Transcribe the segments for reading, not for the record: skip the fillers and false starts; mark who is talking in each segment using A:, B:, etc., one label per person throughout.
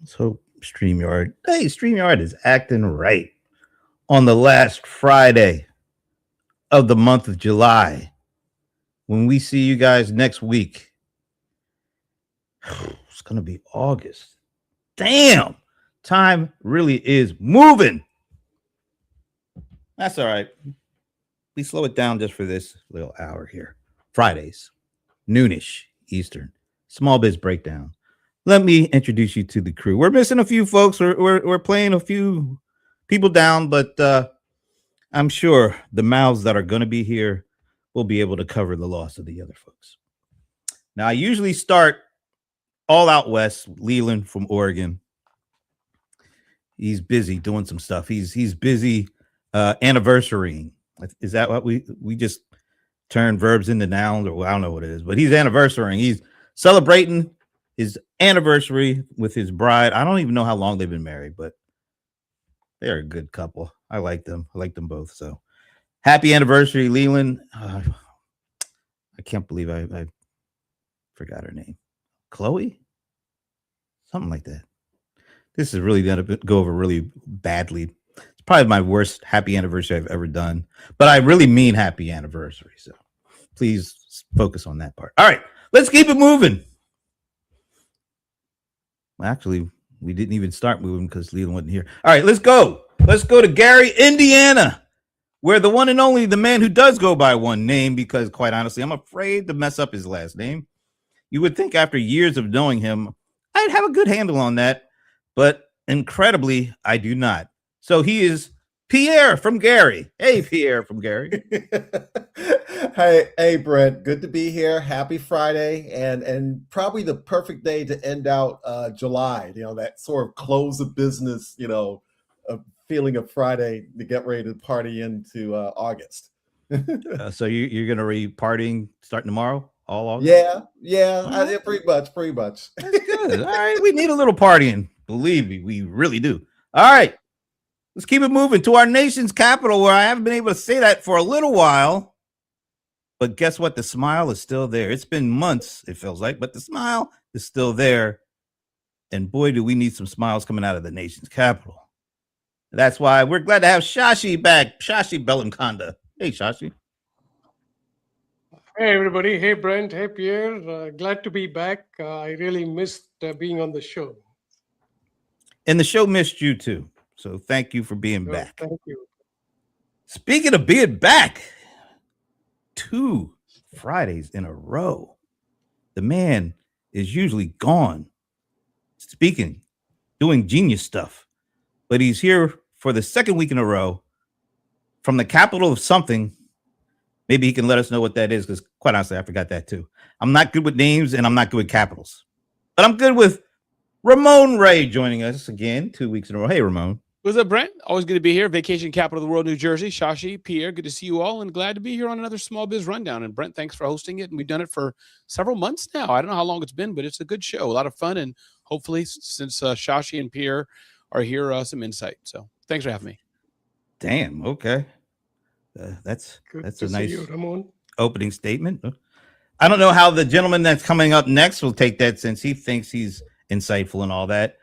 A: Let's hope StreamYard. Hey, StreamYard is acting right on the last Friday of the month of July. When we see you guys next week, it's going to be August. Damn. Time really is moving. That's all right. We slow it down just for this little hour here. Fridays, noonish Eastern. Small Biz Breakdown. Let me introduce you to the crew. We're missing a few folks. We're playing a few people down, but I'm sure the mouths that are going to be here will be able to cover the loss of the other folks. Now, I usually start all out west, Leland from Oregon. He's busy doing some stuff. He's busy anniversarying. Is that what we just turn verbs into nouns, or I don't know what it is, but he's anniversarying. He's celebrating his anniversary with his bride. I don't even know how long they've been married, but they're a good couple. I like them. I like them both. So happy anniversary, Leland. I can't believe I forgot her name. Chloe? Something like that. This is really going to go over really badly. It's probably my worst happy anniversary I've ever done, but I really mean happy anniversary. So please focus on that part. All right, let's keep it moving. Actually, we didn't even start moving because Leland wasn't here. All right, let's go. Let's go to Gary, Indiana, where the one and only, the man who does go by one name, because quite honestly, I'm afraid to mess up his last name. You would think after years of knowing him, I'd have a good handle on that, but incredibly, I do not. So he is Pierre from Gary. Hey, Pierre from Gary.
B: Hey, Brent. Good to be here. Happy Friday, and probably the perfect day to end out July. You know, that sort of close of business. You know, a feeling of Friday to get ready to party into August.
A: So you're gonna be partying starting tomorrow? All August?
B: Yeah. Pretty much.
A: That's good. All right, we need a little partying. Believe me, we really do. All right. Let's keep it moving to our nation's capital, where I haven't been able to say that for a little while. But guess what? The smile is still there. It's been months, it feels like, but the smile is still there. And boy, do we need some smiles coming out of the nation's capital. That's why we're glad to have Shashi back. Shashi Bellamkonda. Hey, Shashi.
C: Hey, everybody. Hey, Brent. Hey, Pierre. Glad to be back. I really missed being on the show.
A: And the show missed you too. So thank you for being back.
C: Thank you.
A: Speaking of being back, 2 Fridays in a row. The man is usually gone, speaking, doing genius stuff, but he's here for the second week in a row from the capital of something. Maybe he can let us know what that is, because quite honestly, I forgot that too. I'm not good with names and I'm not good with capitals, but I'm good with Ramon Ray joining us again 2 weeks in a row. Hey, Ramon.
D: What's up, Brent? Always good to be here. Vacation capital of the world, New Jersey. Shashi, Pierre, good to see you all, and glad to be here on another Small Biz Rundown. And Brent, thanks for hosting it. And we've done it for several months now. I don't know how long it's been, but it's a good show, a lot of fun, and hopefully, since Shashi and Pierre are here, some insight. So thanks for having me.
A: Damn. Okay. That's a nice opening statement. I don't know how the gentleman that's coming up next will take that, since he thinks he's insightful and all that.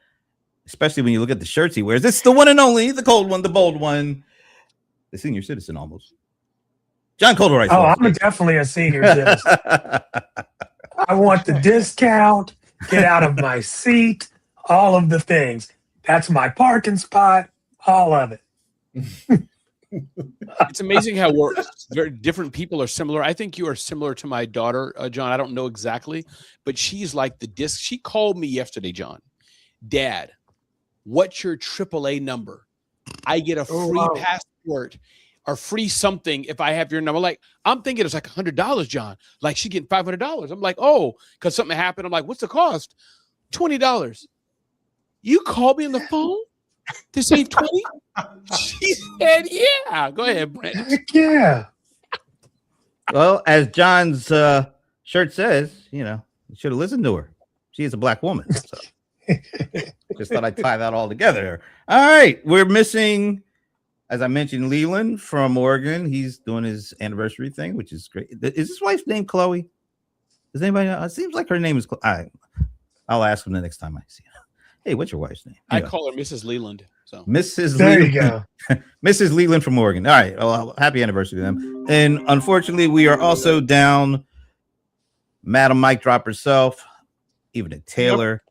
A: Especially when you look at the shirts he wears. It's the one and only, the cold one, the bold one, the senior citizen almost. John Colder.
E: Oh, I'm definitely a senior citizen. I want the discount, get out of my seat, all of the things. That's my parking spot, all of it.
D: It's amazing how we're very different people are similar. I think you are similar to my daughter, John. I don't know exactly, but she's like the disc. She called me yesterday, John. Dad, what's your AAA number? I get a free passport or free something if I have your number. Like, I'm thinking it's like $100, John. Like, she's getting $500. I'm like, oh, because something happened. I'm like, what's the cost? $20. You called me on the phone to save 20? She said, yeah. Go ahead, Brent.
E: Heck yeah.
A: Well, as John's shirt says, you should have listened to her. She is a black woman. So. Just thought I'd tie that all together. All right. We're missing, as I mentioned, Leland from Oregon. He's doing his anniversary thing, which is great. Is his wife's name Chloe? Does anybody know? It seems like her name is Chloe. I'll ask him the next time I see him. Hey, what's your wife's name?
D: I
A: Anyway,
D: call her Mrs. Leland. So
A: Mrs.
E: There you
A: Leland.
E: go.
A: Mrs. Leland from Oregon. All right. Well, happy anniversary to them. And unfortunately, we are also down Madam Mike Drop herself, even a Taylor.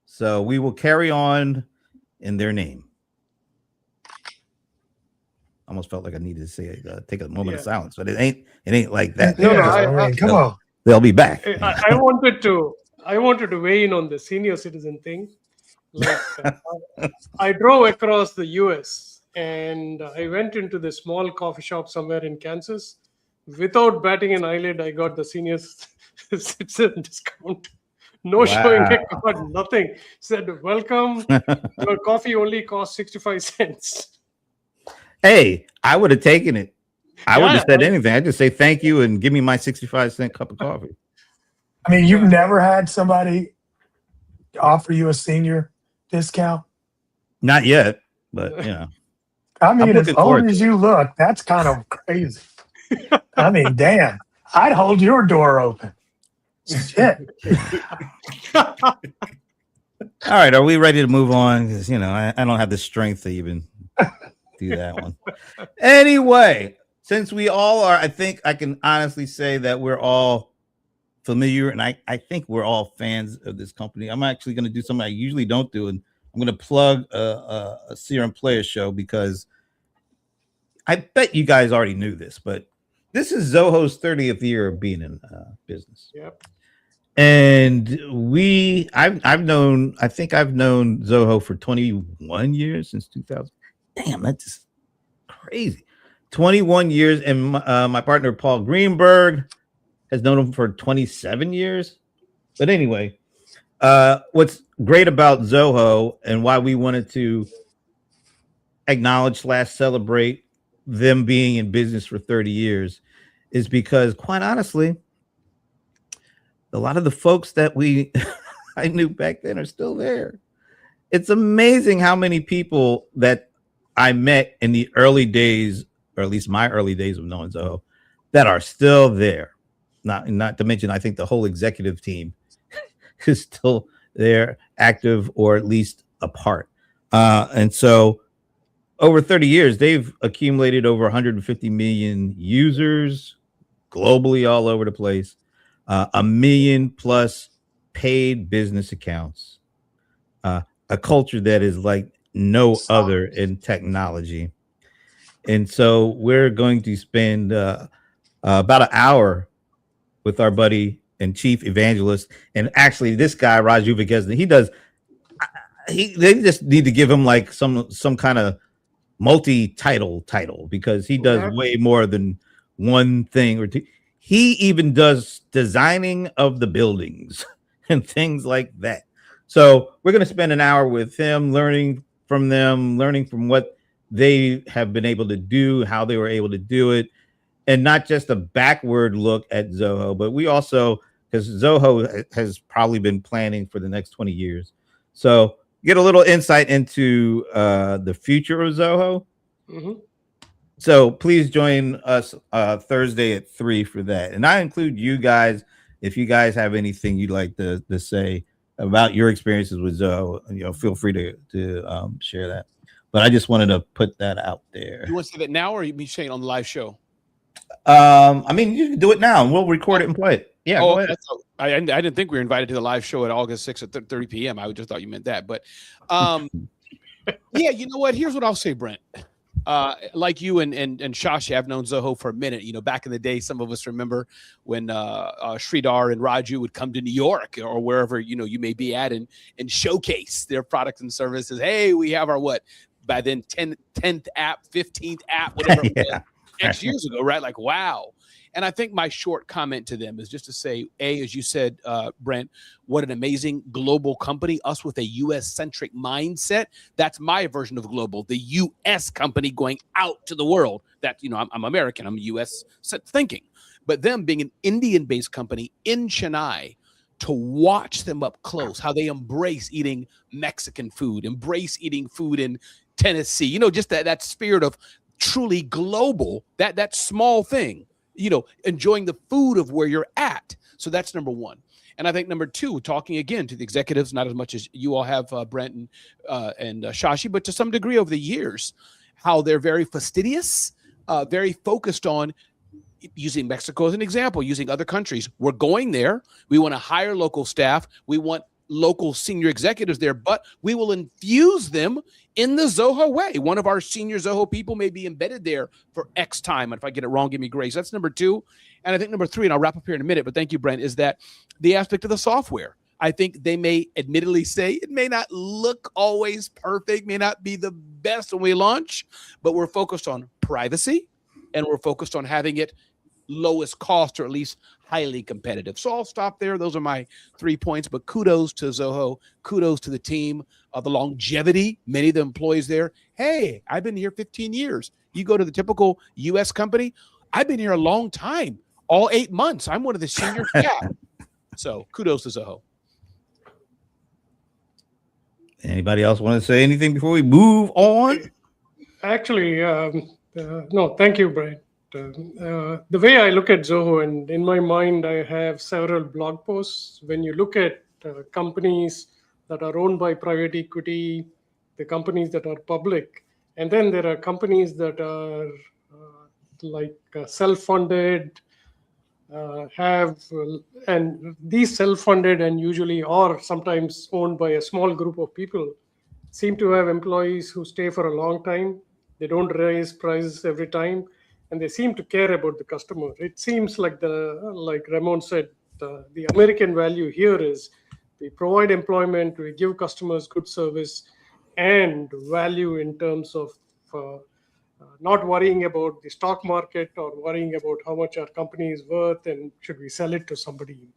A: So we will carry on in their name. Almost felt like I needed to say take a moment of silence, but it ain't like that.
C: No,
E: Yeah,
C: I-
E: I mean, come on.
A: They'll be back.
C: I wanted to weigh in on the senior citizen thing. Like, I drove across the U.S. and I went into the small coffee shop somewhere in Kansas. Without batting an eyelid, I got the senior citizen discount. No showing a card, nothing. Said, welcome. Your coffee only costs 65 cents.
A: Hey, I would have taken it. I would have
C: Yeah.
A: said anything. I just say thank you and give me my 65-cent cup of coffee.
E: I mean, you've never had somebody offer you a senior discount?
A: Not yet, but
E: I mean, as
A: looking forward
E: old
A: to
E: as you look, that's kind of crazy. I mean, damn, I'd hold your door open. Shit.
A: All right, are we ready to move on? Because I don't have the strength to even do that one. Anyway, since we all are, I think I can honestly say that we're all familiar, and I think we're all fans of this company. I'm actually going to do something I usually don't do, and I'm going to plug a Serum Player show because I bet you guys already knew this, but this is Zoho's 30th year of being in business.
C: Yep.
A: And I've known Zoho for 21 years, since 2000. Damn, that's just crazy. 21 years. And my partner, Paul Greenberg, has known him for 27 years. But anyway, what's great about Zoho and why we wanted to acknowledge / celebrate them being in business for 30 years is because, quite honestly, a lot of the folks that I knew back then are still there. It's amazing how many people that I met in the early days, or at least my early days of knowing Zoho, that are still there. Not to mention, I think the whole executive team is still there, active, or at least a part. And so over 30 years, they've accumulated over 150 million users globally, all over the place. 1 million plus paid business accounts, a culture that is like no other in technology. And so we're going to spend about an hour with our buddy and chief evangelist. And actually, this guy, Raju Vigesna, they just need to give him like some kind of multi-title because he does way more than one thing or two. He even does designing of the buildings and things like that. So we're going to spend an hour with him, learning from them, learning from what they have been able to do, how they were able to do it, and not just a backward look at Zoho, but we also, because Zoho has probably been planning for the next 20 years. So get a little insight into the future of Zoho.
C: Mm-hmm.
A: So please join us Thursday at 3 for that. And I include you guys. If you guys have anything you'd like to say about your experiences with Zoho, feel free to share that. But I just wanted to put that out there.
D: You want to say that now, or you be saying on the live show?
A: I mean, you can do it now and we'll record it and play it. Yeah.
D: Oh,
A: go ahead.
D: I didn't think we were invited to the live show at August 6th at 30 p.m. I just thought you meant that. But yeah, you know what? Here's what I'll say, Brent. Like you and Shashi, I've known Zoho for a minute. Back in the day, some of us remember when Sridhar and Raju would come to New York or wherever you may be at and showcase their products and services. Hey, we have our by then 10th app, 15th app, whatever it was, X years ago, right? Like, wow. And I think my short comment to them is just to say, as you said, Brent, what an amazing global company, us with a U.S.-centric mindset. That's my version of global, the U.S. company going out to the world. That, I'm American, I'm U.S. thinking. But them being an Indian-based company in Chennai, to watch them up close, how they embrace eating Mexican food, embrace eating food in Tennessee, just that spirit of truly global, that small thing. Enjoying the food of where you're at. So that's number one. And I think number two, talking again to the executives, not as much as you all have, Brent and Shashi, but to some degree over the years, how they're very fastidious, very focused on using Mexico as an example, using other countries. We're going there. We want to hire local staff. We want local senior executives there, but we will infuse them in the Zoho way. One of our senior Zoho people may be embedded there for X time. And if I get it wrong, give me grace. That's number two. And I think number three, and I'll wrap up here in a minute, but thank you, Brent, is that the aspect of the software. I think they may admittedly say it may not look always perfect, may not be the best when we launch, but we're focused on privacy and we're focused on having it lowest cost or at least highly competitive. So I'll stop there. Those are my 3 points, but kudos to Zoho. Kudos to the team, the longevity, many of the employees there. Hey, I've been here 15 years. You go to the typical US company, I've been here a long time, all 8 months. I'm one of the senior staff. So kudos to Zoho.
A: Anybody else want to say anything before we move on?
C: Actually, no, thank you, Brian. The way I look at Zoho, and in my mind, I have several blog posts. When you look at companies that are owned by private equity, the companies that are public, and then there are companies that are self-funded, and these self-funded and usually are sometimes owned by a small group of people seem to have employees who stay for a long time. They don't raise prices every time, and they seem to care about the customer. It seems like Ramon said, the American value here is we provide employment, we give customers good service and value in terms of not worrying about the stock market or worrying about how much our company is worth and should we sell it to somebody.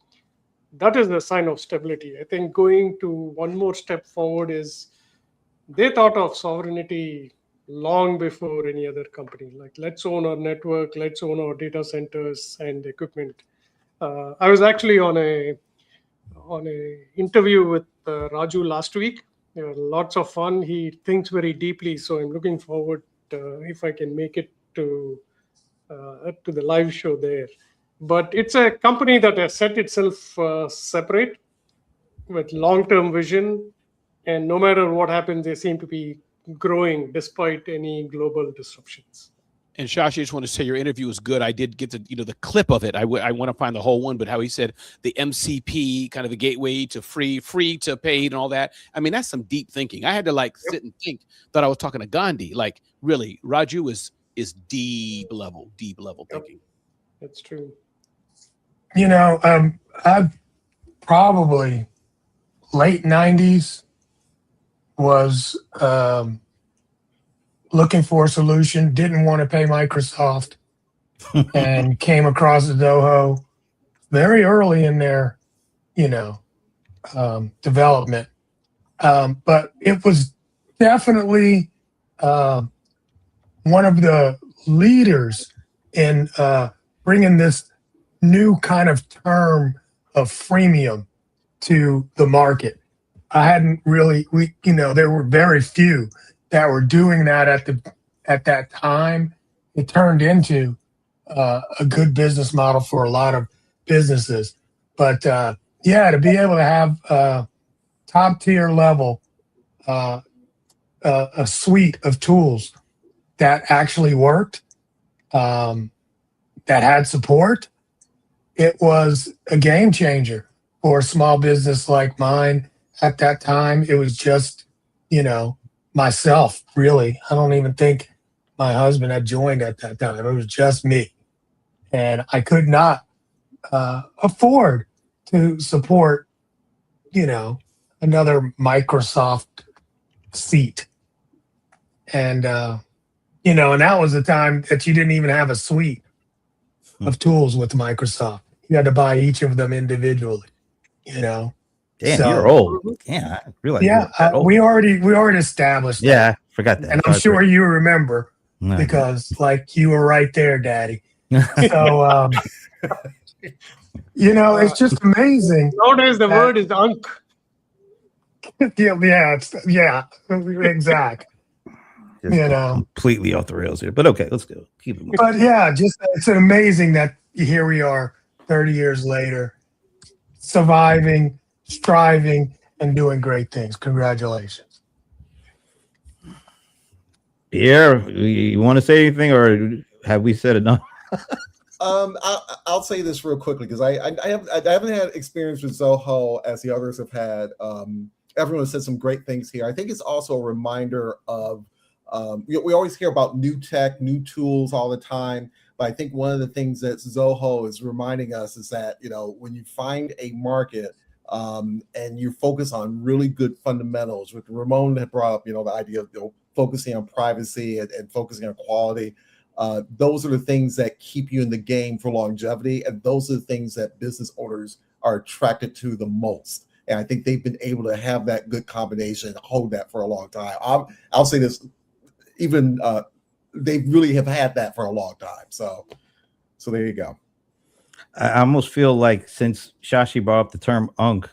C: That is the sign of stability. I think going to one more step forward is they thought of sovereignty long before any other company. Like, let's own our network, let's own our data centers and equipment. I was actually on a interview with Raju last week. Lots of fun. He thinks very deeply, so I'm looking forward if I can make it to the live show there. But it's a company that has set itself separate with long-term vision, and no matter what happens, they seem to be growing despite any global disruptions.
D: And Shashi, I just want to say your interview was good. I did get to, the clip of it. I want to find the whole one, but how he said the MCP, kind of the gateway to free to paid and all that. I mean, that's some deep thinking. I had to sit and think, thought I was talking to Gandhi. Like, really, Raju is deep level thinking.
C: That's true.
E: I probably late 90s was looking for a solution, didn't want to pay Microsoft, and came across Zoho very early in their, development. But it was definitely one of the leaders in bringing this new kind of term of freemium to the market. I hadn't really, there were very few that were doing that at that time. It turned into a good business model for a lot of businesses. But to be able to have top tier level, a suite of tools that actually worked, that had support, it was a game changer for a small business like mine. At that time, it was just, myself, really. I don't even think my husband had joined at that time. It was just me. And I could not afford to support, another Microsoft seat. And, and that was the time that you didn't even have a suite of tools with Microsoft. You had to buy each of them individually,
A: Damn,
E: So-
A: you're old. Yeah, I realize.
E: Yeah,
A: you're that old.
E: we already established that.
A: Yeah, forgot that.
E: And I'm sure you remember
A: No.
E: because you were right there, Daddy. So, it's just amazing.
C: Nowadays, the word is unk.
E: Yeah, exact.
A: Just completely off the rails here. But okay, let's go. Keep it moving.
E: But yeah, just it's amazing that here we are 30 years later, surviving, striving, and doing great things. Congratulations.
A: Pierre, you want to say anything, or have we said enough?
B: I'll say this real quickly because I haven't had experience with Zoho as the others have had. Everyone said some great things here. I think it's also a reminder of we always hear about new tech, new tools all the time. But I think one of the things that Zoho is reminding us is that, when you find a market and you focus on really good fundamentals, which Ramon had brought up, the idea of focusing on privacy and focusing on quality. Those are the things that keep you in the game for longevity. And those are the things that business owners are attracted to the most. And I think they've been able to have that good combination and hold that for a long time. I'll say this, even they really have had that for a long time. So there you go.
A: I almost feel like since Shashi brought up the term "unk,"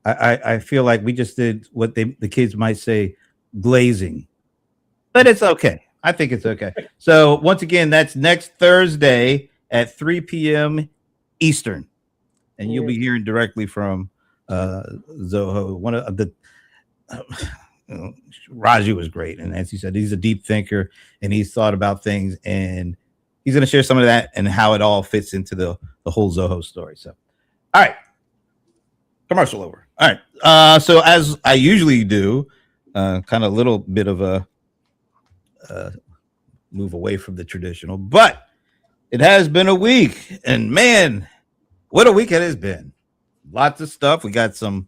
A: I feel like we just did what the kids might say, glazing. But it's okay. I think it's okay. So once again, that's next Thursday at 3 p.m. Eastern, and you'll be hearing directly from Zoho. One of the Raju was great, and as he said, he's a deep thinker, and he's thought about things, and he's going to share some of that and how it all fits into the whole Zoho story. So, all right, commercial over. All right. So as I usually do, kind of a little bit of a move away from the traditional, but it has been a week, and man, what a week it has been. Lots of stuff. We got some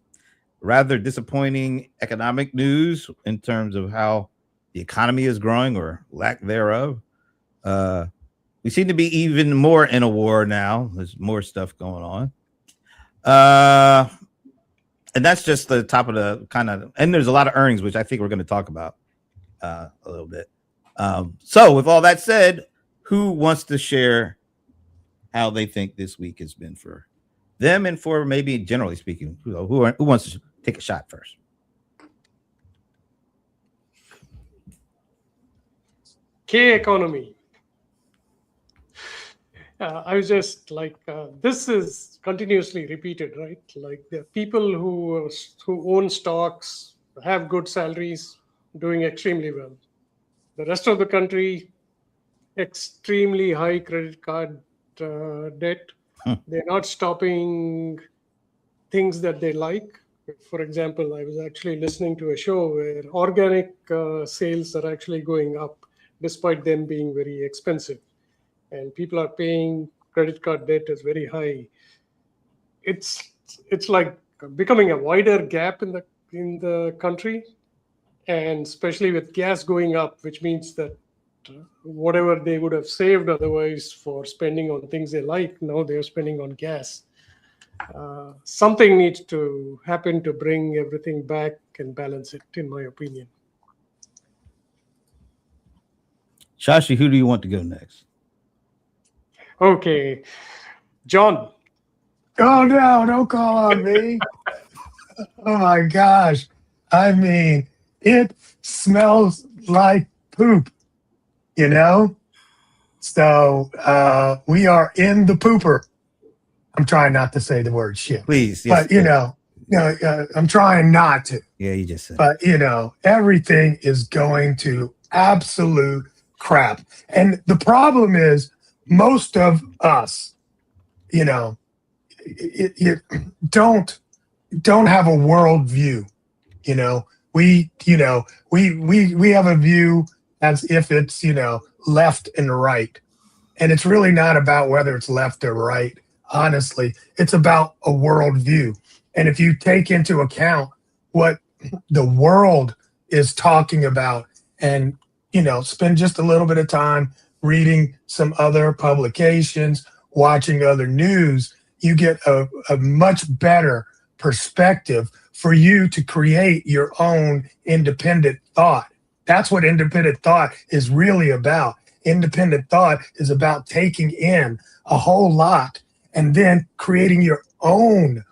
A: rather disappointing economic news in terms of how the economy is growing or lack thereof. We seem to be even more in a war now. There's more stuff going on. And that's just the top of the kind of, and there's a lot of earnings, which I think we're going to talk about a little bit. So with all that said, who wants to share how they think this week has been for them and for maybe generally speaking, who wants to take a shot first?
C: K economy. I was just like, this is continuously repeated, right? Like the people who own stocks, have good salaries, doing extremely well. The rest of the country, extremely high credit card debt. They're not stopping things that they like. For example, I was actually listening to a show where organic sales are actually going up despite them being very expensive. And people are paying credit card debt is very high. It's like becoming a wider gap in the country, and especially with gas going up, which means that whatever they would have saved otherwise for spending on things they like, now they're spending on gas. Something needs to happen to bring everything back and balance it, in my opinion.
A: Shashi, who do you want to go next?
C: Okay, John.
E: Oh no, don't call on me. Oh my gosh. I mean, it smells like poop, So we are in the pooper. I'm trying not to say the word shit.
A: Please. Yes,
E: but I'm trying not to.
A: Yeah, you just said.
E: But everything is going to absolute crap. And the problem is most of us, don't have a world view. We have a view as if it's, left and right. And it's really not about whether it's left or right. Honestly, it's about a world view. And if you take into account what the world is talking about and, spend just a little bit of time reading some other publications, watching other news, you get a much better perspective for you to create your own independent thought. That's what independent thought is really about. Independent thought is about taking in a whole lot and then creating your own,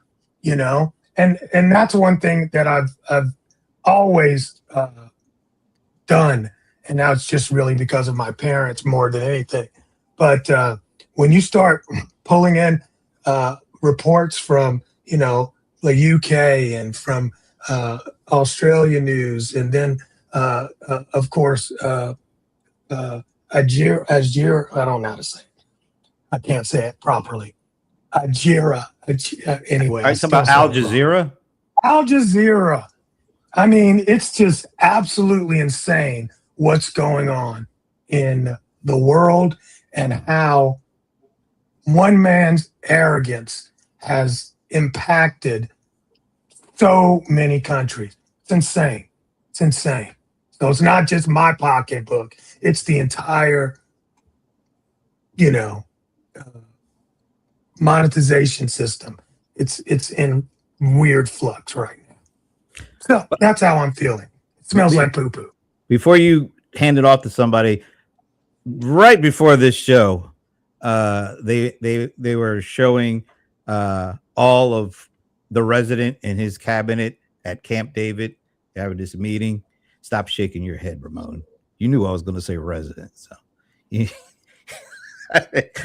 E: and that's one thing that I've always done. And now it's just really because of my parents more than anything. But when you start pulling in reports from the UK and from Australia news, and then of course Algeria. I don't know how to say it. I can't say it properly. Algeria. Anyway,
A: All right, talking about Al Jazeera.
E: Al Jazeera. I mean, it's just absolutely insane what's going on in the world and how one man's arrogance has impacted so many countries. It's insane. It's insane. So it's not just my pocketbook. It's the entire, monetization system. It's in weird flux right now. So that's how I'm feeling. It smells like poo-poo.
A: Before you hand it off to somebody, right before this show, they were showing all of the resident and his cabinet at Camp David having this meeting. Stop shaking your head, Ramon. You knew I was going to say resident, so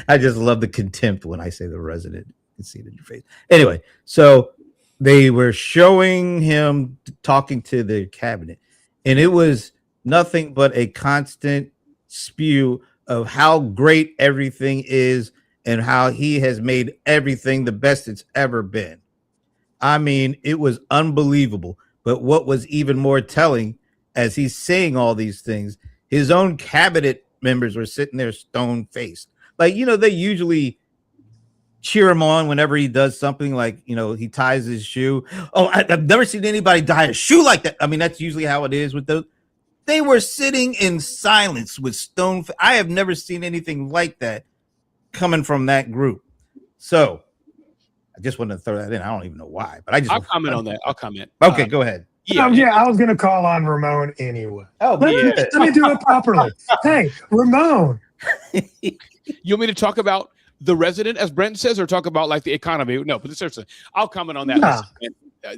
A: I just love the contempt when I say the resident. You can see it in your face. Anyway, so they were showing him talking to the cabinet, and it was nothing but a constant spew of how great everything is and how he has made everything the best it's ever been. I mean, it was unbelievable. But what was even more telling, as he's saying all these things, his own cabinet members were sitting there stone-faced. Like, they usually cheer him on whenever he does something, like, he ties his shoe. Oh, I've never seen anybody tie a shoe like that. I mean, that's usually how it is with those. They were sitting in silence with stone. I have never seen anything like that coming from that group. So I just wanted to throw that in. I don't even know why, but I'll
D: comment on that. I'll comment.
A: Okay, go ahead.
E: Yeah, I was going to call on Ramon anyway.
A: Oh,
E: let me do it properly. Hey, Ramon.
D: You want me to talk about the resident, as Brent says, or talk about like the economy? No, but seriously, I'll comment on that.
E: Nah.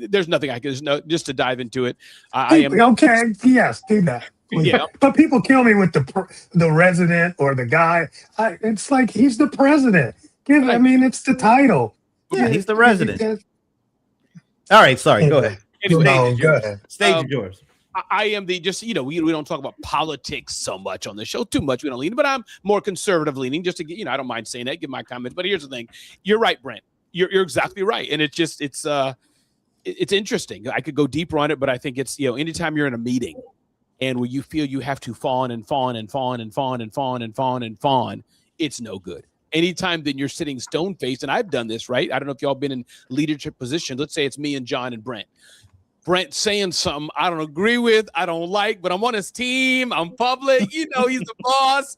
D: There's nothing I can just to dive into it.
E: Okay. Yes, do that.
D: Yeah.
E: But people kill me with the resident or the guy. It's like he's the president. It's the title.
A: Yeah, he's the resident. All right, sorry. Go ahead.
D: Anyway,
E: go ahead.
A: Stage is yours.
D: I am we don't talk about politics so much on the show, too much. We don't lean, but I'm more conservative leaning, just to get, I don't mind saying that, give my comments. But here's the thing. You're right, Brent. You're exactly right. And it's interesting. I could go deeper on it, but I think it's, anytime you're in a meeting and where you feel you have to fawn, it's no good. Anytime then you're sitting stone-faced, and I've done this, right? I don't know if y'all been in leadership positions. Let's say it's me and John and Brent. Brent saying something I don't agree with, I don't like, but I'm on his team. I'm public. He's the boss.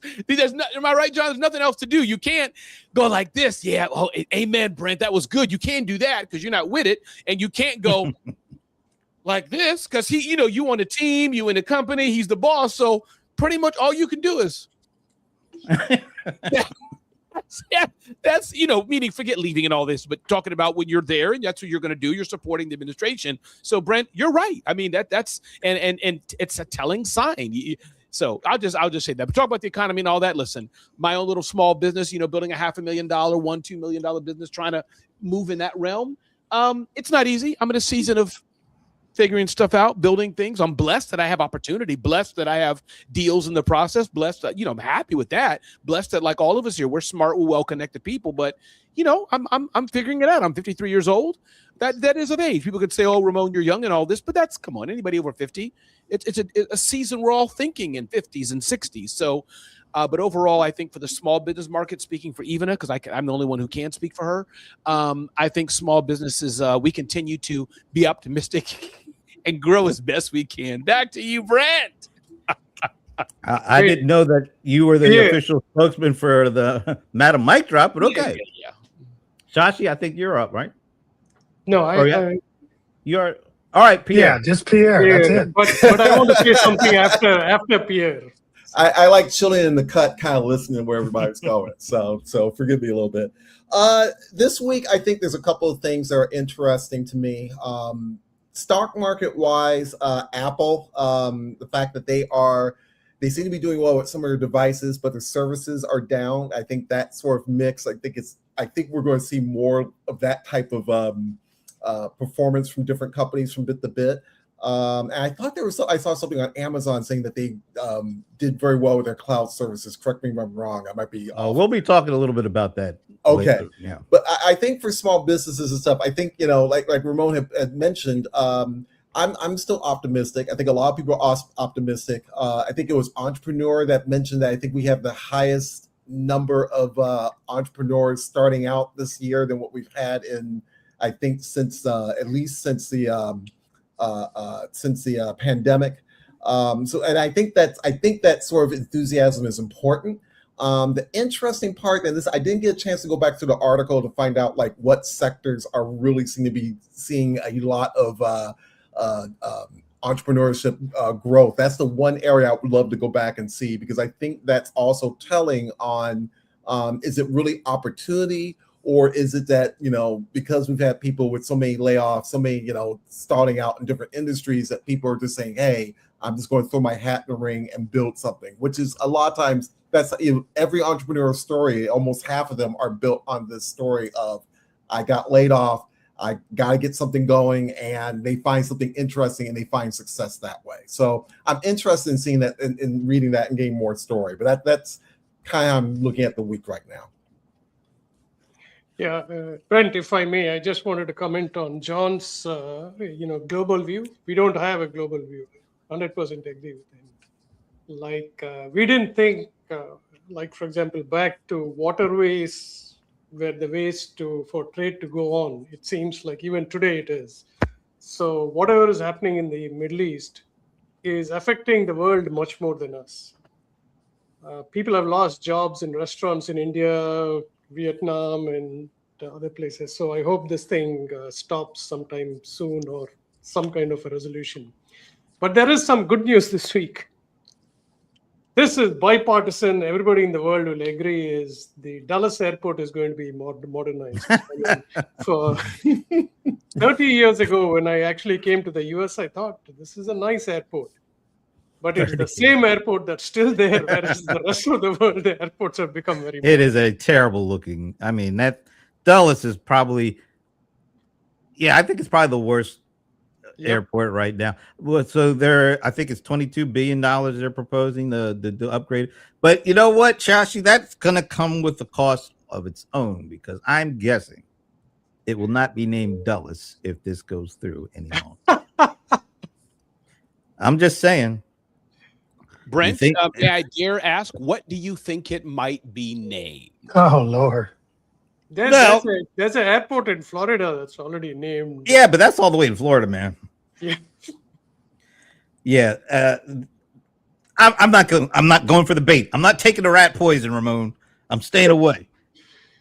D: Am I right, John? There's nothing else to do. You can't go like this. Yeah. Oh, amen, Brent. That was good. You can't do that because you're not with it. And you can't go like this because you on the team, you in the company, he's the boss. So pretty much all you can do is that's meaning forget leaving and all this, but talking about when you're there and that's what you're going to do. You're supporting the administration. So Brent, you're right. I mean that's and it's a telling sign. So I'll just say that. But talk about the economy and all that. Listen, my own little small business, building a $500,000, $1-2 million business, trying to move in that realm. It's not easy. I'm in a season of figuring stuff out, building things. I'm blessed that I have opportunity, blessed that I have deals in the process, blessed that, I'm happy with that, blessed that like all of us here, we're smart, we're well-connected people, but I'm figuring it out. I'm 53 years old. That is of age. People could say, oh, Ramon, you're young and all this, but that's, come on, anybody over 50, it's a season we're all thinking in 50s and 60s. So, but overall, I think for the small business market, speaking for Ivana, because I'm the only one who can speak for her, I think small businesses, we continue to be optimistic and grow as best we can. Back to you, Brent.
A: I didn't know that you were the official spokesman for the Madam Mic Drop, but okay.
D: Yeah.
A: Shashi, I think you're up, right?
C: No,
A: you're all right, Pierre.
E: Yeah, just Pierre. That's it.
C: But I want to say something after Pierre.
B: I like chilling in the cut, kind of listening where everybody's going. So forgive me a little bit. This week, I think there's a couple of things that are interesting to me. Stock market wise, Apple, the fact that they seem to be doing well with some of their devices, but their services are down. I think that sort of mix. I think we're going to see more of that type of performance from different companies from bit to bit. And I thought I saw something on Amazon saying that they did very well with their cloud services. Correct me if I'm wrong. I might be.
A: We'll be talking a little bit about that.
B: Okay.
A: Later. Yeah.
B: But I think for small businesses and stuff, I think, like Ramon had mentioned, I'm still optimistic. I think a lot of people are optimistic. I think it was Entrepreneur that mentioned that I think we have the highest number of entrepreneurs starting out this year than what we've had in, I think, since at least since the pandemic. And I think that sort of enthusiasm is important. The interesting part, and this, I didn't get a chance to go back to the article to find out like what sectors are really seem to be seeing a lot of entrepreneurship growth. That's the one area I would love to go back and see, because I think that's also telling on is it really opportunity, or is it that, because we've had people with so many layoffs, so many, starting out in different industries, that people are just saying, hey, I'm just going to throw my hat in the ring and build something, which is a lot of times that's every entrepreneurial story. Almost half of them are built on this story of I got laid off, I got to get something going, and they find something interesting and they find success that way. So I'm interested in seeing that and reading that and getting more story. But that's kind of how I'm looking at the week right now.
C: Yeah, Brent, if I may, I just wanted to comment on John's, global view. We don't have a global view. 100% agree with him. Like we didn't think, like for example, back to waterways, where the ways for trade to go on. It seems like even today it is. So whatever is happening in the Middle East is affecting the world much more than us. People have lost jobs in restaurants in India, Vietnam, and other places. So I hope this thing stops sometime soon, or some kind of a resolution. But there is some good news this week. This is bipartisan. Everybody in the world will agree is the Dulles airport is going to be modernized. For 30 years ago, when I actually came to the US, I thought this is a nice airport. But it's the same airport that's still there, whereas the rest of the world, the airports have become very
A: It is a terrible looking. I mean, that Dulles is probably, I think it's probably the worst airport right now. Well, so I think it's $22 billion they're proposing the upgrade. But you know what, Shashi, that's gonna come with the cost of its own, because I'm guessing it will not be named Dulles if this goes through any longer. I'm just saying.
D: Brent, may I dare ask, what do you think it might be named?
E: Oh, Lord.
C: There's an airport in Florida that's already named.
A: Yeah, but that's all the way in Florida, man.
C: Yeah.
A: Yeah. I'm not going for the bait. I'm not taking the rat poison, Ramon. I'm staying away.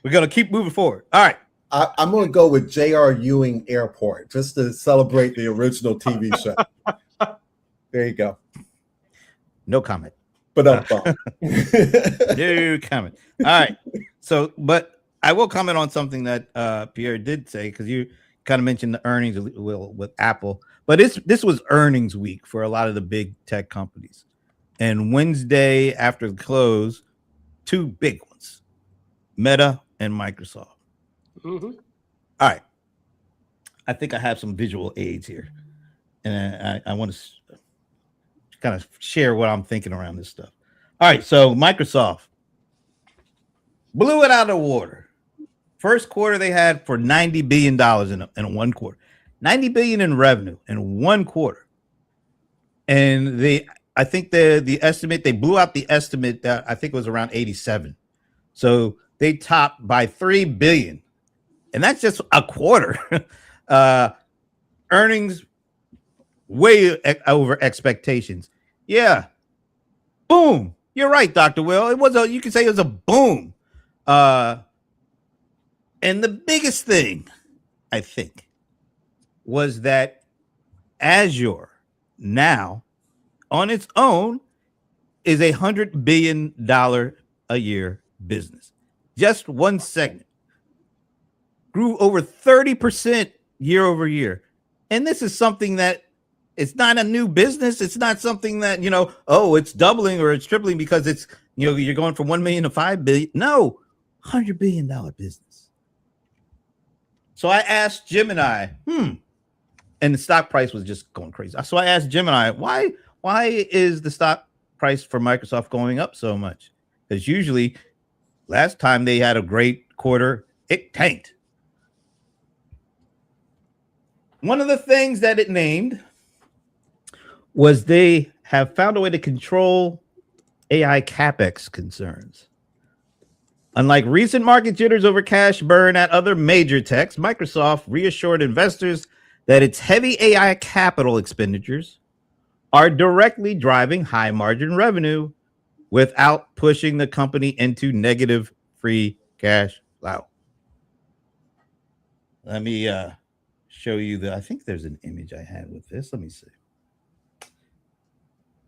A: We're gonna keep moving forward. All right.
B: I'm going to go with J.R. Ewing Airport just to celebrate the original TV show. There you go.
A: No comment.
B: But
A: no comment. All right. So, but I will comment on something that Pierre did say, because you kind of mentioned the earnings with Apple, but this was earnings week for a lot of the big tech companies. And Wednesday after the close, two big ones, Meta and Microsoft.
C: Mm-hmm.
A: All right. I think I have some visual aids here, and I want to kind of share what I'm thinking around this stuff. All right, so Microsoft blew it out of the water. First quarter they had for $90 billion in one quarter, $90 billion in revenue in one quarter, and I think the estimate, they blew out the estimate that I think it was around 87. So they topped by $3 billion, and that's just a quarter. Earnings way over expectations. Yeah. Boom. You're right, Dr. Will. You can say it was a boom. And the biggest thing, I think, was that Azure now on its own is $100 billion a year business. Just one segment grew over 30% year over year. And this is something that it's not a new business. It's not something that, it's doubling or it's tripling because it's, you're going from 1 million to 5 billion. No, $100 billion business. So I asked Gemini, and the stock price was just going crazy. So I asked Gemini, why is the stock price for Microsoft going up so much? Because usually last time they had a great quarter, it tanked. One of the things that it named was they have found a way to control AI capex concerns. Unlike recent market jitters over cash burn at other major techs, Microsoft reassured investors that its heavy AI capital expenditures are directly driving high margin revenue without pushing the company into negative free cash flow. Let me show you I think there's an image I had with this. Let me see.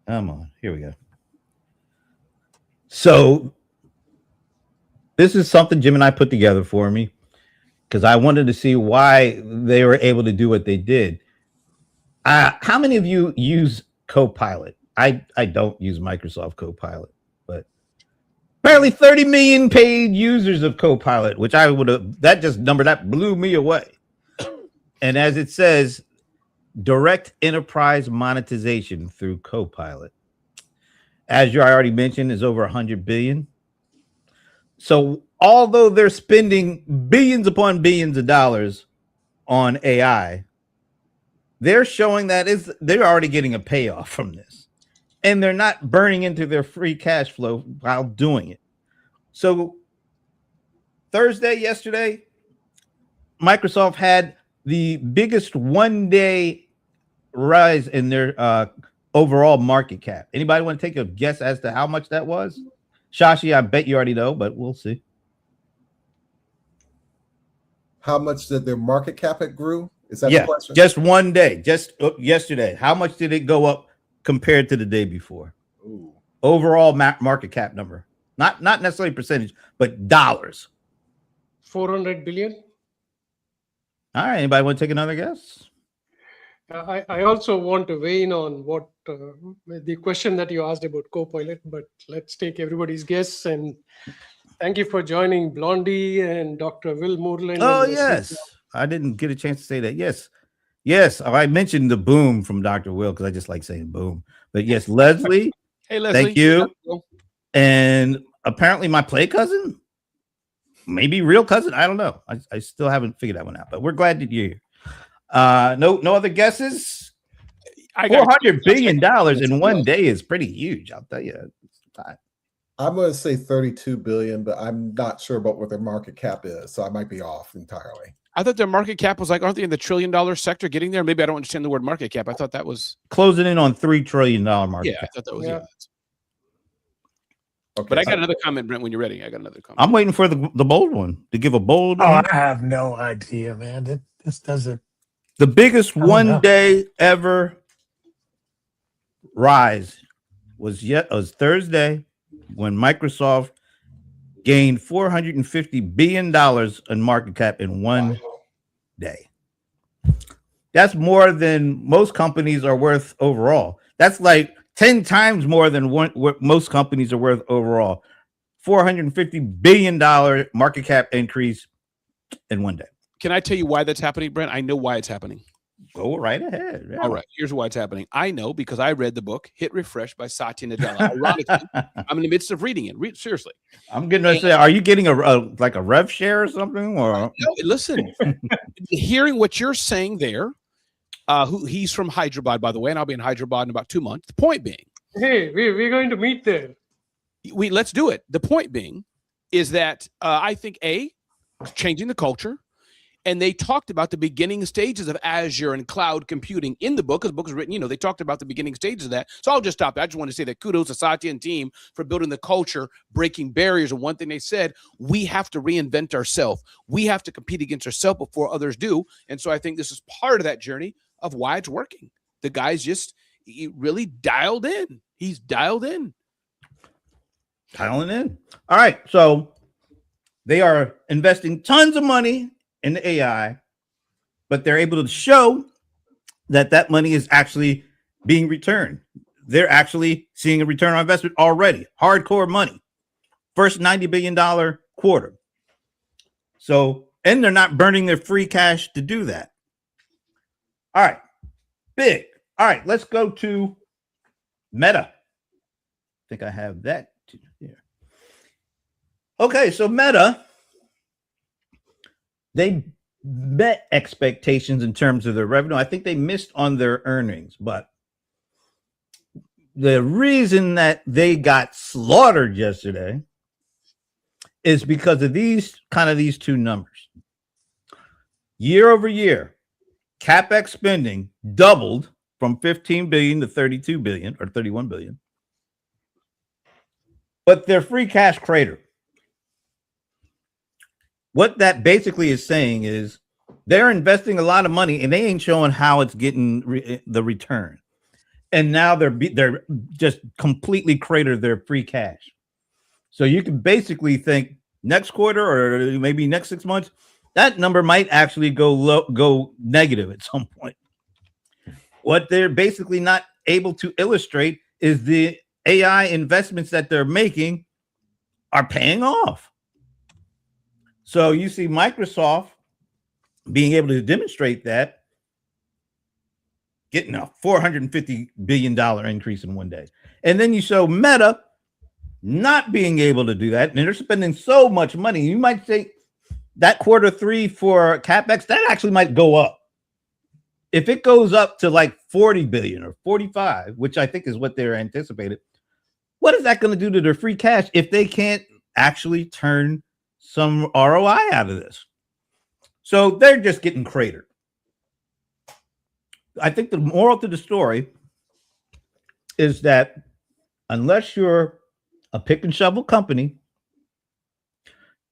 A: Come on, here we go. So this is something Gemini put together for me because I wanted to see why they were able to do what they did. How many of you use Copilot? I don't use Microsoft Copilot, but apparently 30 million paid users of Copilot, which I would have, that blew me away. And as it says, direct enterprise monetization through Copilot. Azure, I already mentioned, is over 100 billion. So although they're spending billions upon billions of dollars on AI, they're showing that they're already getting a payoff from this. And they're not burning into their free cash flow while doing it. So yesterday, Microsoft had the biggest one-day rise in their overall market cap. Anybody want to take a guess as to how much that was? Shashi, I bet you already know, but we'll see.
B: How much did their market cap it grew? Is that the question?
A: Just one day, just yesterday. How much did it go up compared to the day before?
B: Ooh.
A: Overall market cap number, not necessarily percentage, but dollars.
C: 400 billion.
A: All right, anybody want to take another guess?
C: I also want to weigh in on what the question that you asked about Copilot, but let's take everybody's guess. And thank you for joining Blondie and Dr. Will Moreland.
A: Oh, yes. I didn't get a chance to say that. Yes. I mentioned the boom from Dr. Will because I just like saying boom. But yes, Leslie.
D: Hey, Leslie.
A: Thank you. And apparently my play cousin, maybe real cousin. I don't know. I still haven't figured that one out, but we're glad that you're here. No other guesses. $400 billion in one day is pretty huge. I'll tell you.
B: I'm going to say 32 billion, but I'm not sure about what their market cap is, so I might be off entirely.
D: I thought their market cap was like, aren't they in the $1 trillion sector getting there? Maybe I don't understand the word market cap. I thought that was
A: closing in on $3 trillion market cap.
D: I thought that was
B: Okay,
D: but I got another comment, Brent, when you're ready. I got another comment.
A: I'm waiting for the bold one to give a bold
E: Oh,
A: one.
E: I have no idea, man. This doesn't.
A: The biggest one day ever rise was Thursday when Microsoft gained $450 billion in market cap in one day. That's more than most companies are worth overall. That's like 10 times more than what most companies are worth overall. $450 billion market cap increase in one day.
D: Can I tell you why that's happening, Brent? I know why it's happening.
A: Go right ahead. Yeah.
D: All right. Here's why it's happening. I know because I read the book Hit Refresh by Satya Nadella. Ironically, I'm in the midst of reading it. Seriously.
A: I'm getting to say, are you getting a rev share or something? Or
D: no, listen, hearing what you're saying there, he's from Hyderabad, by the way, and I'll be in Hyderabad in about 2 months. The point being,
C: Hey, we're going to meet there.
D: Let's do it. The point being is that I think changing the culture. And they talked about the beginning stages of Azure and cloud computing in the book, because the book is written, they talked about the beginning stages of that. So I'll just stop there. I just want to say that kudos to Satya and team for building the culture, breaking barriers. And one thing they said, we have to reinvent ourselves. We have to compete against ourselves before others do. And so I think this is part of that journey of why it's working. The guy's he really dialed in. He's dialed in.
A: Dialing in. All right. So they are investing tons of money in the AI, but they're able to show that money is actually being returned. They're actually seeing a return on investment already. Hardcore money. First $90 billion quarter. So And they're not burning their free cash to do that. All right. Big. All right. Let's go to Meta. I think I have that here. Okay. So Meta, they met expectations in terms of their revenue. I think they missed on their earnings, but the reason that they got slaughtered yesterday is because of these two numbers. Year over year, CapEx spending doubled from 15 billion to 32 billion or 31 billion. But their free cash cratered. What that basically is saying is they're investing a lot of money and they ain't showing how it's getting the return. And now they're just completely cratered their free cash. So you can basically think next quarter or maybe next 6 months, that number might actually go negative at some point. What they're basically not able to illustrate is the AI investments that they're making are paying off. So you see Microsoft being able to demonstrate that, getting a $450 billion increase in one day. And then you show Meta not being able to do that. And they're spending so much money. You might say that quarter three for CapEx, that actually might go up. If it goes up to like 40 billion or 45, which I think is what they're anticipated, what is that going to do to their free cash if they can't actually turn some ROI out of this? So they're just getting cratered. I think the moral to the story is that unless you're a pick and shovel company,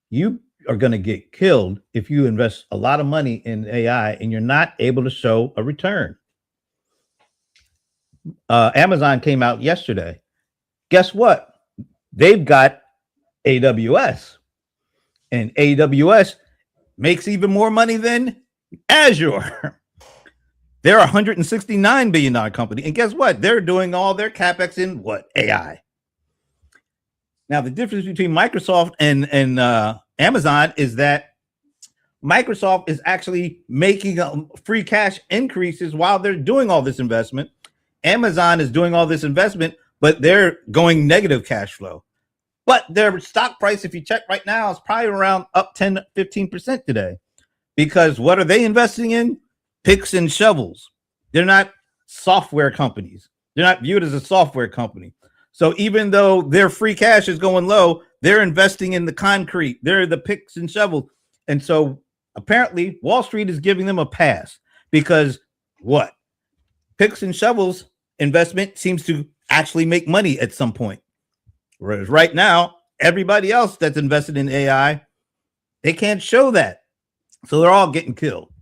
A: you are going to get killed if you invest a lot of money in AI and you're not able to show a return. Amazon came out yesterday. Guess what? They've got AWS, and AWS makes even more money than Azure. They're a $169 billion company. And guess what? They're doing all their CapEx in what? AI. Now, the difference between Microsoft and Amazon is that Microsoft is actually making free cash increases while they're doing all this investment. Amazon is doing all this investment, but they're going negative cash flow. But their stock price, if you check right now, is probably around up 10, 15% today. Because what are they investing in? Picks and shovels. They're not software companies. They're not viewed as a software company. So even though their free cash is going low, they're investing in the concrete. They're the picks and shovels. And so apparently Wall Street is giving them a pass because what? Picks and shovels investment seems to actually make money at some point. Whereas right now, everybody else that's invested in AI, they can't show that. So they're all getting killed.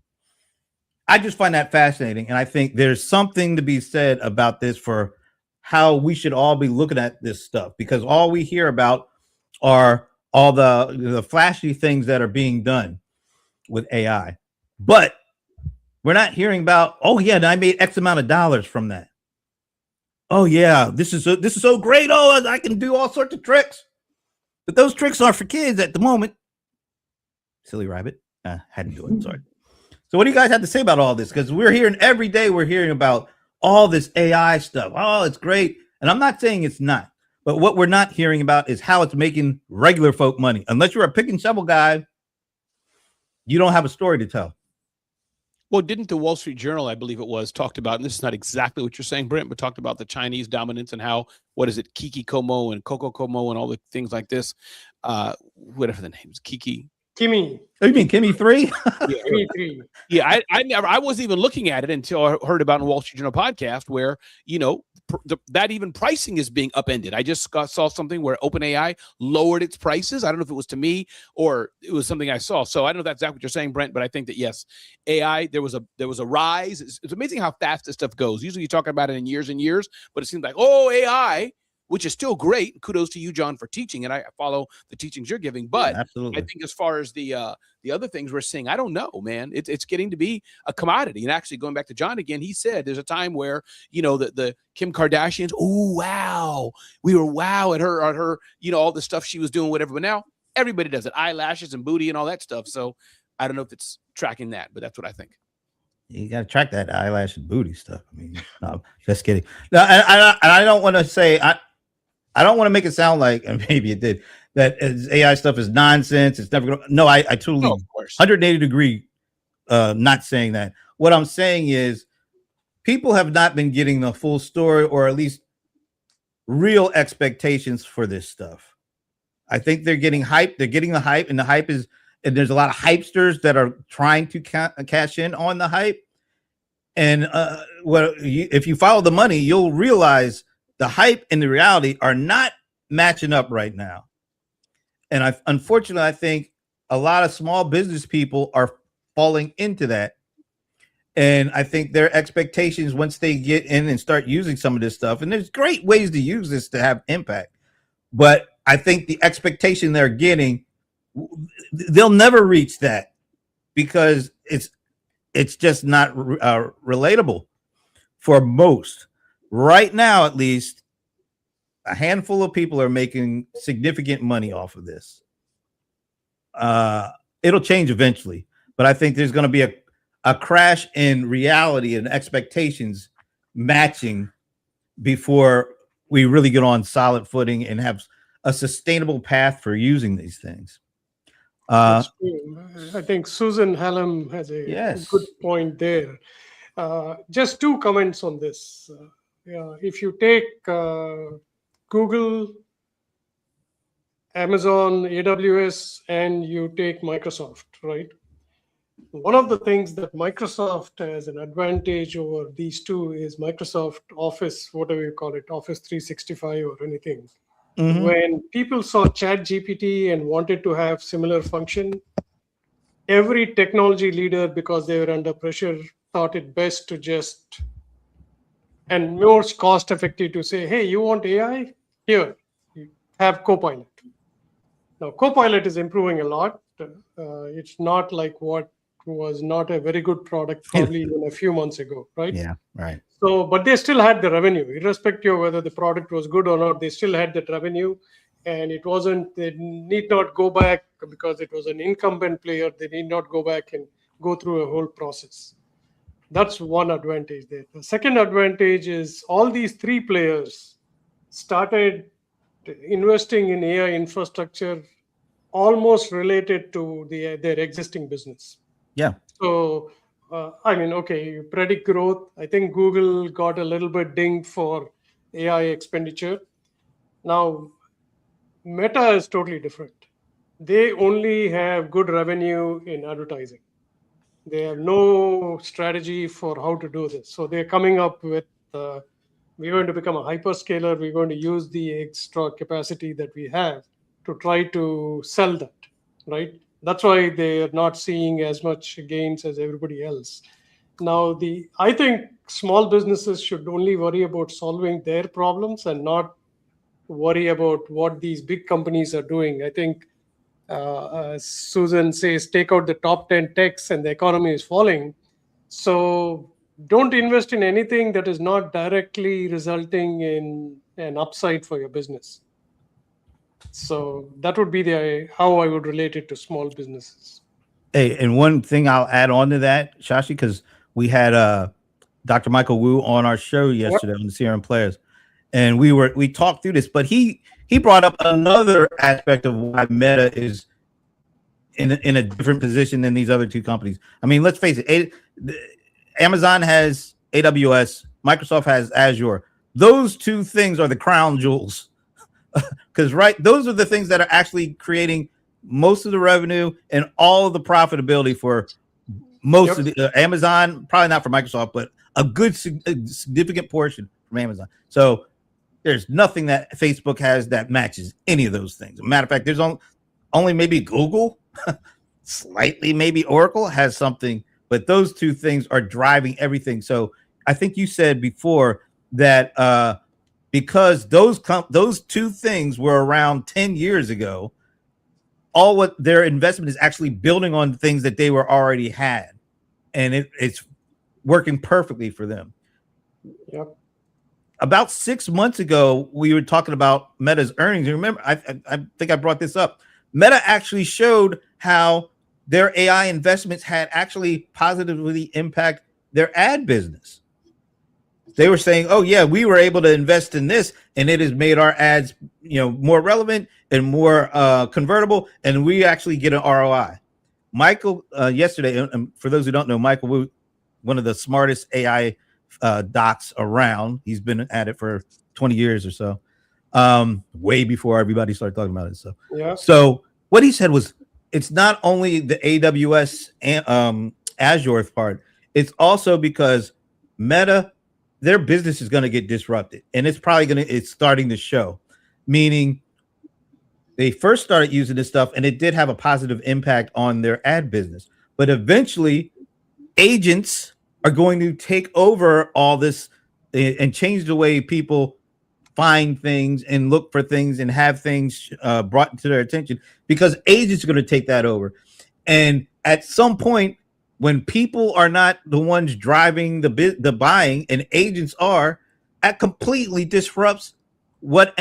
A: I just find that fascinating. And I think there's something to be said about this for how we should all be looking at this stuff, because all we hear about are all the flashy things that are being done with AI. But we're not hearing about, oh yeah, I made X amount of dollars from that. Oh yeah, this is so great. Oh, I can do all sorts of tricks. But those tricks are for kids at the moment. Silly rabbit. Had to do it. Sorry. So what do you guys have to say about all this? Because we're hearing every day, we're hearing about all this AI stuff. Oh, it's great. And I'm not saying it's not. But what we're not hearing about is how it's making regular folk money. Unless you're a pick and shovel guy, you don't have a story to tell.
D: Well, didn't the Wall Street Journal, I believe it was, talked about, and this is not exactly what you're saying, Brent, but talked about the Chinese dominance and how, what is it, Kiki Como and Coco Como and all the things like this. Whatever the name is, Kiki.
C: Kimi.
A: Oh, you mean Kimmy 3?
C: Kimi 3.
D: Yeah, I wasn't even looking at it until I heard about in Wall Street Journal podcast where, you know, that even pricing is being upended. I just saw something where OpenAI lowered its prices. I don't know if it was to me or it was something I saw. So I don't know if that's exactly what you're saying, Brent, but I think that yes, AI, there was a rise. It's amazing how fast this stuff goes. Usually you talk about it in years and years, but it seems like, oh, AI, which is still great. Kudos to you, John, for teaching, and I follow the teachings you're giving. But
A: yeah, absolutely.
D: I think as far as the other things we're seeing, I don't know, man. It's getting to be a commodity. And actually, going back to John again, he said there's a time where, you know, the Kim Kardashians, oh wow, we were wow at her, you know, all the stuff she was doing, whatever. But now everybody does it, eyelashes and booty and all that stuff. So I don't know if it's tracking that, but that's what I think.
A: You got to track that eyelash and booty stuff. I mean, no, just kidding. No, I don't want to say I don't want to make it sound like, and maybe it did, that AI stuff is nonsense. It's never going to. No, I totally
D: No, of course.
A: 180 degree. Not saying that. What I'm saying is, people have not been getting the full story, or at least real expectations for this stuff. I think they're getting hype. They're getting the hype, and the hype is. And there's a lot of hypesters that are trying to cash in on the hype. And if you follow the money, you'll realize the hype and the reality are not matching up right now. And unfortunately, I think a lot of small business people are falling into that. And I think their expectations, once they get in and start using some of this stuff, and there's great ways to use this to have impact. But I think the expectation they're getting, they'll never reach that because it's just not relatable for most. Right now, at least, a handful of people are making significant money off of this. It'll change eventually, but I think there's going to be a crash in reality and expectations matching before we really get on solid footing and have a sustainable path for using these things.
C: That's true. I think Susan Hallam has a good point there. Just two comments on this. If you take Google, Amazon, AWS, and you take Microsoft, right? One of the things that Microsoft has an advantage over these two is Microsoft Office, whatever you call it, Office 365 or anything. Mm-hmm. When people saw ChatGPT and wanted to have similar function, every technology leader, because they were under pressure, thought it best to just, and most cost effective to say, hey, you want AI? Here, you have Copilot. Now, Copilot is improving a lot. It's not like what was not a very good product probably even a few months ago, right?
A: Yeah, right.
C: So, but they still had the revenue, irrespective of whether the product was good or not. They still had that revenue, and it wasn't. They need not go back because it was an incumbent player. They need not go back and go through a whole process. That's one advantage there. The second advantage is all these three players started investing in AI infrastructure almost related to their existing business.
A: Yeah.
C: So, I mean, okay, you predict growth. I think Google got a little bit dinged for AI expenditure. Now, Meta is totally different. They only have good revenue in advertising. They have no strategy for how to do this. So they're coming up with, we're going to become a hyperscaler. We're going to use the extra capacity that we have to try to sell that, right? That's why they're not seeing as much gains as everybody else. Now, I think small businesses should only worry about solving their problems and not worry about what these big companies are doing. I think Susan says, take out the top 10 techs and the economy is falling. So don't invest in anything that is not directly resulting in an upside for your business. So that would be how I would relate it to small businesses.
A: Hey, and one thing I'll add on to that, Shashi, because we had Dr. Michael Wu on our show yesterday on the CRM Players, and we talked through this, but he brought up another aspect of why Meta is in a different position than these other two companies. I mean, let's face it, Amazon has AWS, Microsoft has Azure. Those two things are the crown jewels. Because those are the things that are actually creating most of the revenue and all of the profitability for most of the Amazon, probably not for Microsoft, but a significant portion from Amazon. So there's nothing that Facebook has that matches any of those things. As a matter of fact, there's only maybe Google, slightly maybe Oracle has something, but those two things are driving everything. So I think you said before that because those two things were around 10 years ago, all what their investment is actually building on things that they were already had, and it's working perfectly for them.
C: Yep.
A: About 6 months ago, we were talking about Meta's earnings. You remember, I think I brought this up. Meta actually showed how their AI investments had actually positively impact their ad business. They were saying, "Oh yeah, we were able to invest in this, and it has made our ads, more relevant and more convertible, and we actually get an ROI." Michael, yesterday, and for those who don't know, Michael, one of the smartest AI docs around. He's been at it for 20 years or so, way before everybody started talking about it. So what he said was, it's not only the AWS and Azure part, it's also because Meta, their business is going to get disrupted, and it's starting to show. Meaning, they first started using this stuff, and it did have a positive impact on their ad business. But eventually, agents are going to take over all this and change the way people find things and look for things and have things brought to their attention, because agents are going to take that over. And at some point, when people are not the ones driving the buying and agents are, that completely disrupts what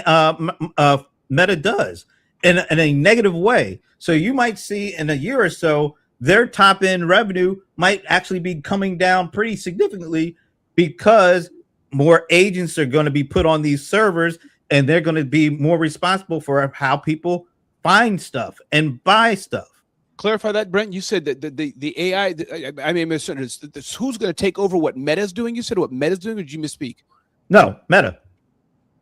A: Meta does in a negative way. So you might see in a year or so, their top end revenue might actually be coming down pretty significantly, because more agents are going to be put on these servers, and they're going to be more responsible for how people find stuff and buy stuff.
D: Clarify that, Brent. You said that the AI, I mean, who's going to take over what Meta's doing? You said what Meta's doing, or did you misspeak?
A: No, Meta.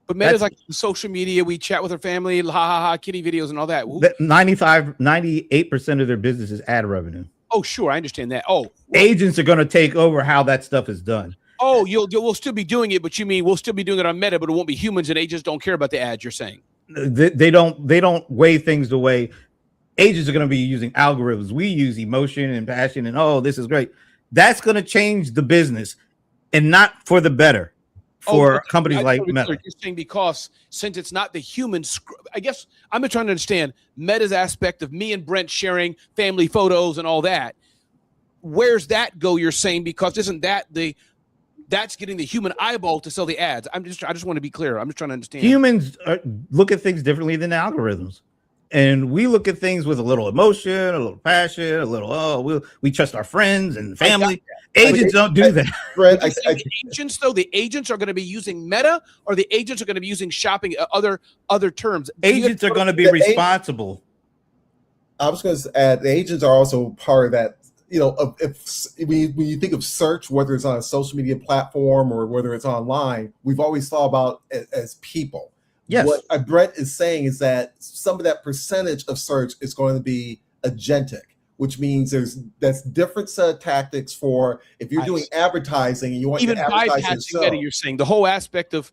D: But Meta's like social media. We chat with our family, ha ha ha, kitty videos and all that.
A: 98% of their business is ad revenue.
D: Oh, sure. I understand that. Oh,
A: agents are going to take over how that stuff is done.
D: Oh, we'll still be doing it, but you mean we'll still be doing it on Meta, but it won't be humans, and agents don't care about the ads, you're saying?
A: They don't weigh things the way agents are going to be using algorithms. We use emotion and passion, and this is great. That's going to change the business, and not for the better for companies like Meta.
D: You're saying because since it's not the humans, I guess I'm trying to understand Meta's aspect of me and Brent sharing family photos and all that. Where's that go? You're saying, because isn't that that's getting the human eyeball to sell the ads? I just want to be clear. I'm just trying to understand.
A: Humans look at things differently than algorithms, and we look at things with a little emotion, a little passion, a little we trust our friends and family. Agents don't do that.
B: Brent,
D: agents, though, the agents are going to be using Meta, or the agents are going to be using shopping other terms.
A: Agents are going to be responsible.
B: I was going to add, the agents are also part of that. When you think of search, whether it's on a social media platform or whether it's online, we've always thought about it as people.
A: Yes.
B: What Brett is saying is that some of that percentage of search is going to be agentic, which means that's different set of tactics for if you're doing advertising and you want
D: even
B: to advertise
D: bypassing Meta. You're saying the whole aspect of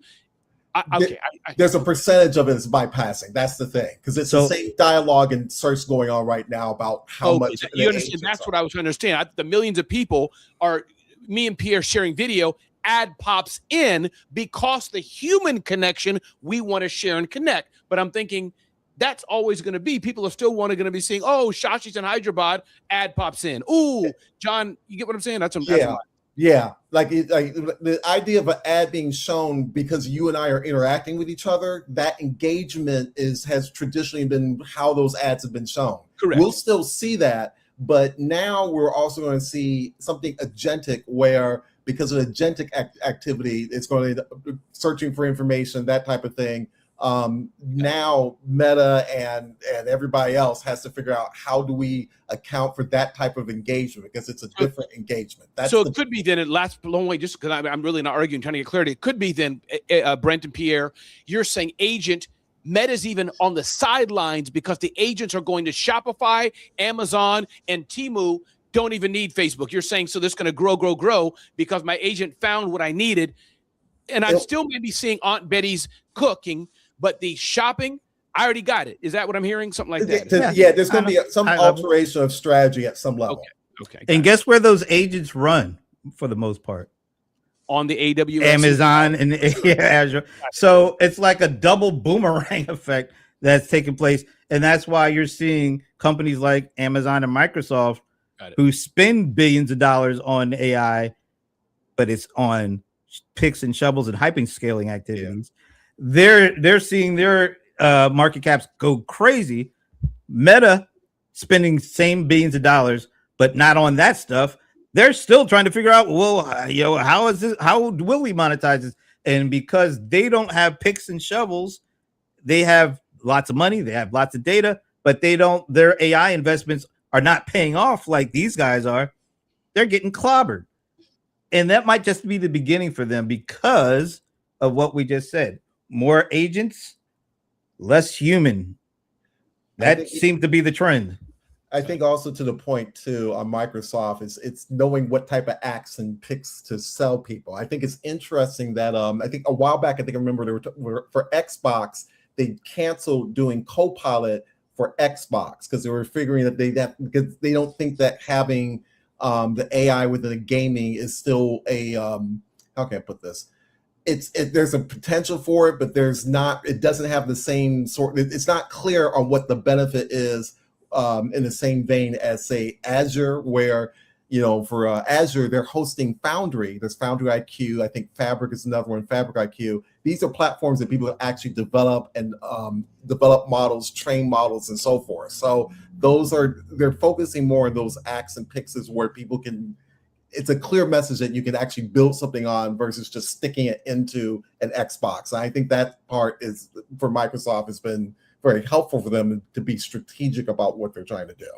B: there's a percentage of it is bypassing. That's the thing, because it's the same dialogue and search going on right now about how much
D: you understand. That's what I was understanding. The millions of people are me and Pierre sharing video. Ad pops in because the human connection we want to share and connect. But I'm thinking that's always going to be. People are still going to be seeing, Shashi's in Hyderabad, ad pops in. Ooh, John, you get what I'm saying? That's
B: yeah. Like the idea of an ad being shown because you and I are interacting with each other, that engagement has traditionally been how those ads have been shown.
D: Correct.
B: We'll still see that, but now we're also going to see something agentic where, because of agentic activity, it's going to searching for information, that type of thing. Now Meta and everybody else has to figure out, how do we account for that type of engagement, because it's a different engagement.
D: It could be then, it lasts a long way, just because I'm really not arguing, trying to get clarity. It could be then, Brent and Pierre, you're saying agent, Meta's even on the sidelines because the agents are going to Shopify, Amazon, and Temu. Don't even need Facebook. You're saying, so this is going to grow because my agent found what I needed. And I'm still maybe seeing Aunt Betty's cooking, but the shopping, I already got it. Is that what I'm hearing? Something like that?
B: There's going to be some alteration of strategy at some level.
D: Okay.
A: And guess where those agents run for the most part?
D: On the AWS,
A: Amazon, and Azure. So it's like a double boomerang effect that's taking place. And that's why you're seeing companies like Amazon and Microsoft who spend billions of dollars on AI, but it's on picks and shovels and hyping scaling activities. They're seeing their market caps go crazy. Meta spending same billions of dollars, but not on that stuff. They're still trying to figure out, well, how is this? How will we monetize this? And because they don't have picks and shovels, they have lots of money, they have lots of data, but they don't. Their AI investments are not paying off like these guys are. They're getting clobbered, and that might just be the beginning for them because of what we just said. More agents, less human. That seems to be the trend.
B: I think also to the point too on Microsoft is it's knowing what type of acts and picks to sell people. I think it's interesting that I think a while back, I remember they were for Xbox, they canceled doing Copilot for Xbox because they were figuring that because they don't think that having the AI within the gaming is still a how can I put this? There's a potential for it, but it doesn't have the same sort. It's not clear on what the benefit is in the same vein as say Azure, where for Azure they're hosting Foundry. There's Foundry IQ. I think Fabric is another one. Fabric IQ. These are platforms that people actually develop and develop models, train models, and so forth. So they're focusing more on those acts and picks where people can. It's a clear message that you can actually build something on versus just sticking it into an Xbox. And I think that part is for Microsoft has been very helpful for them to be strategic about what they're trying to do.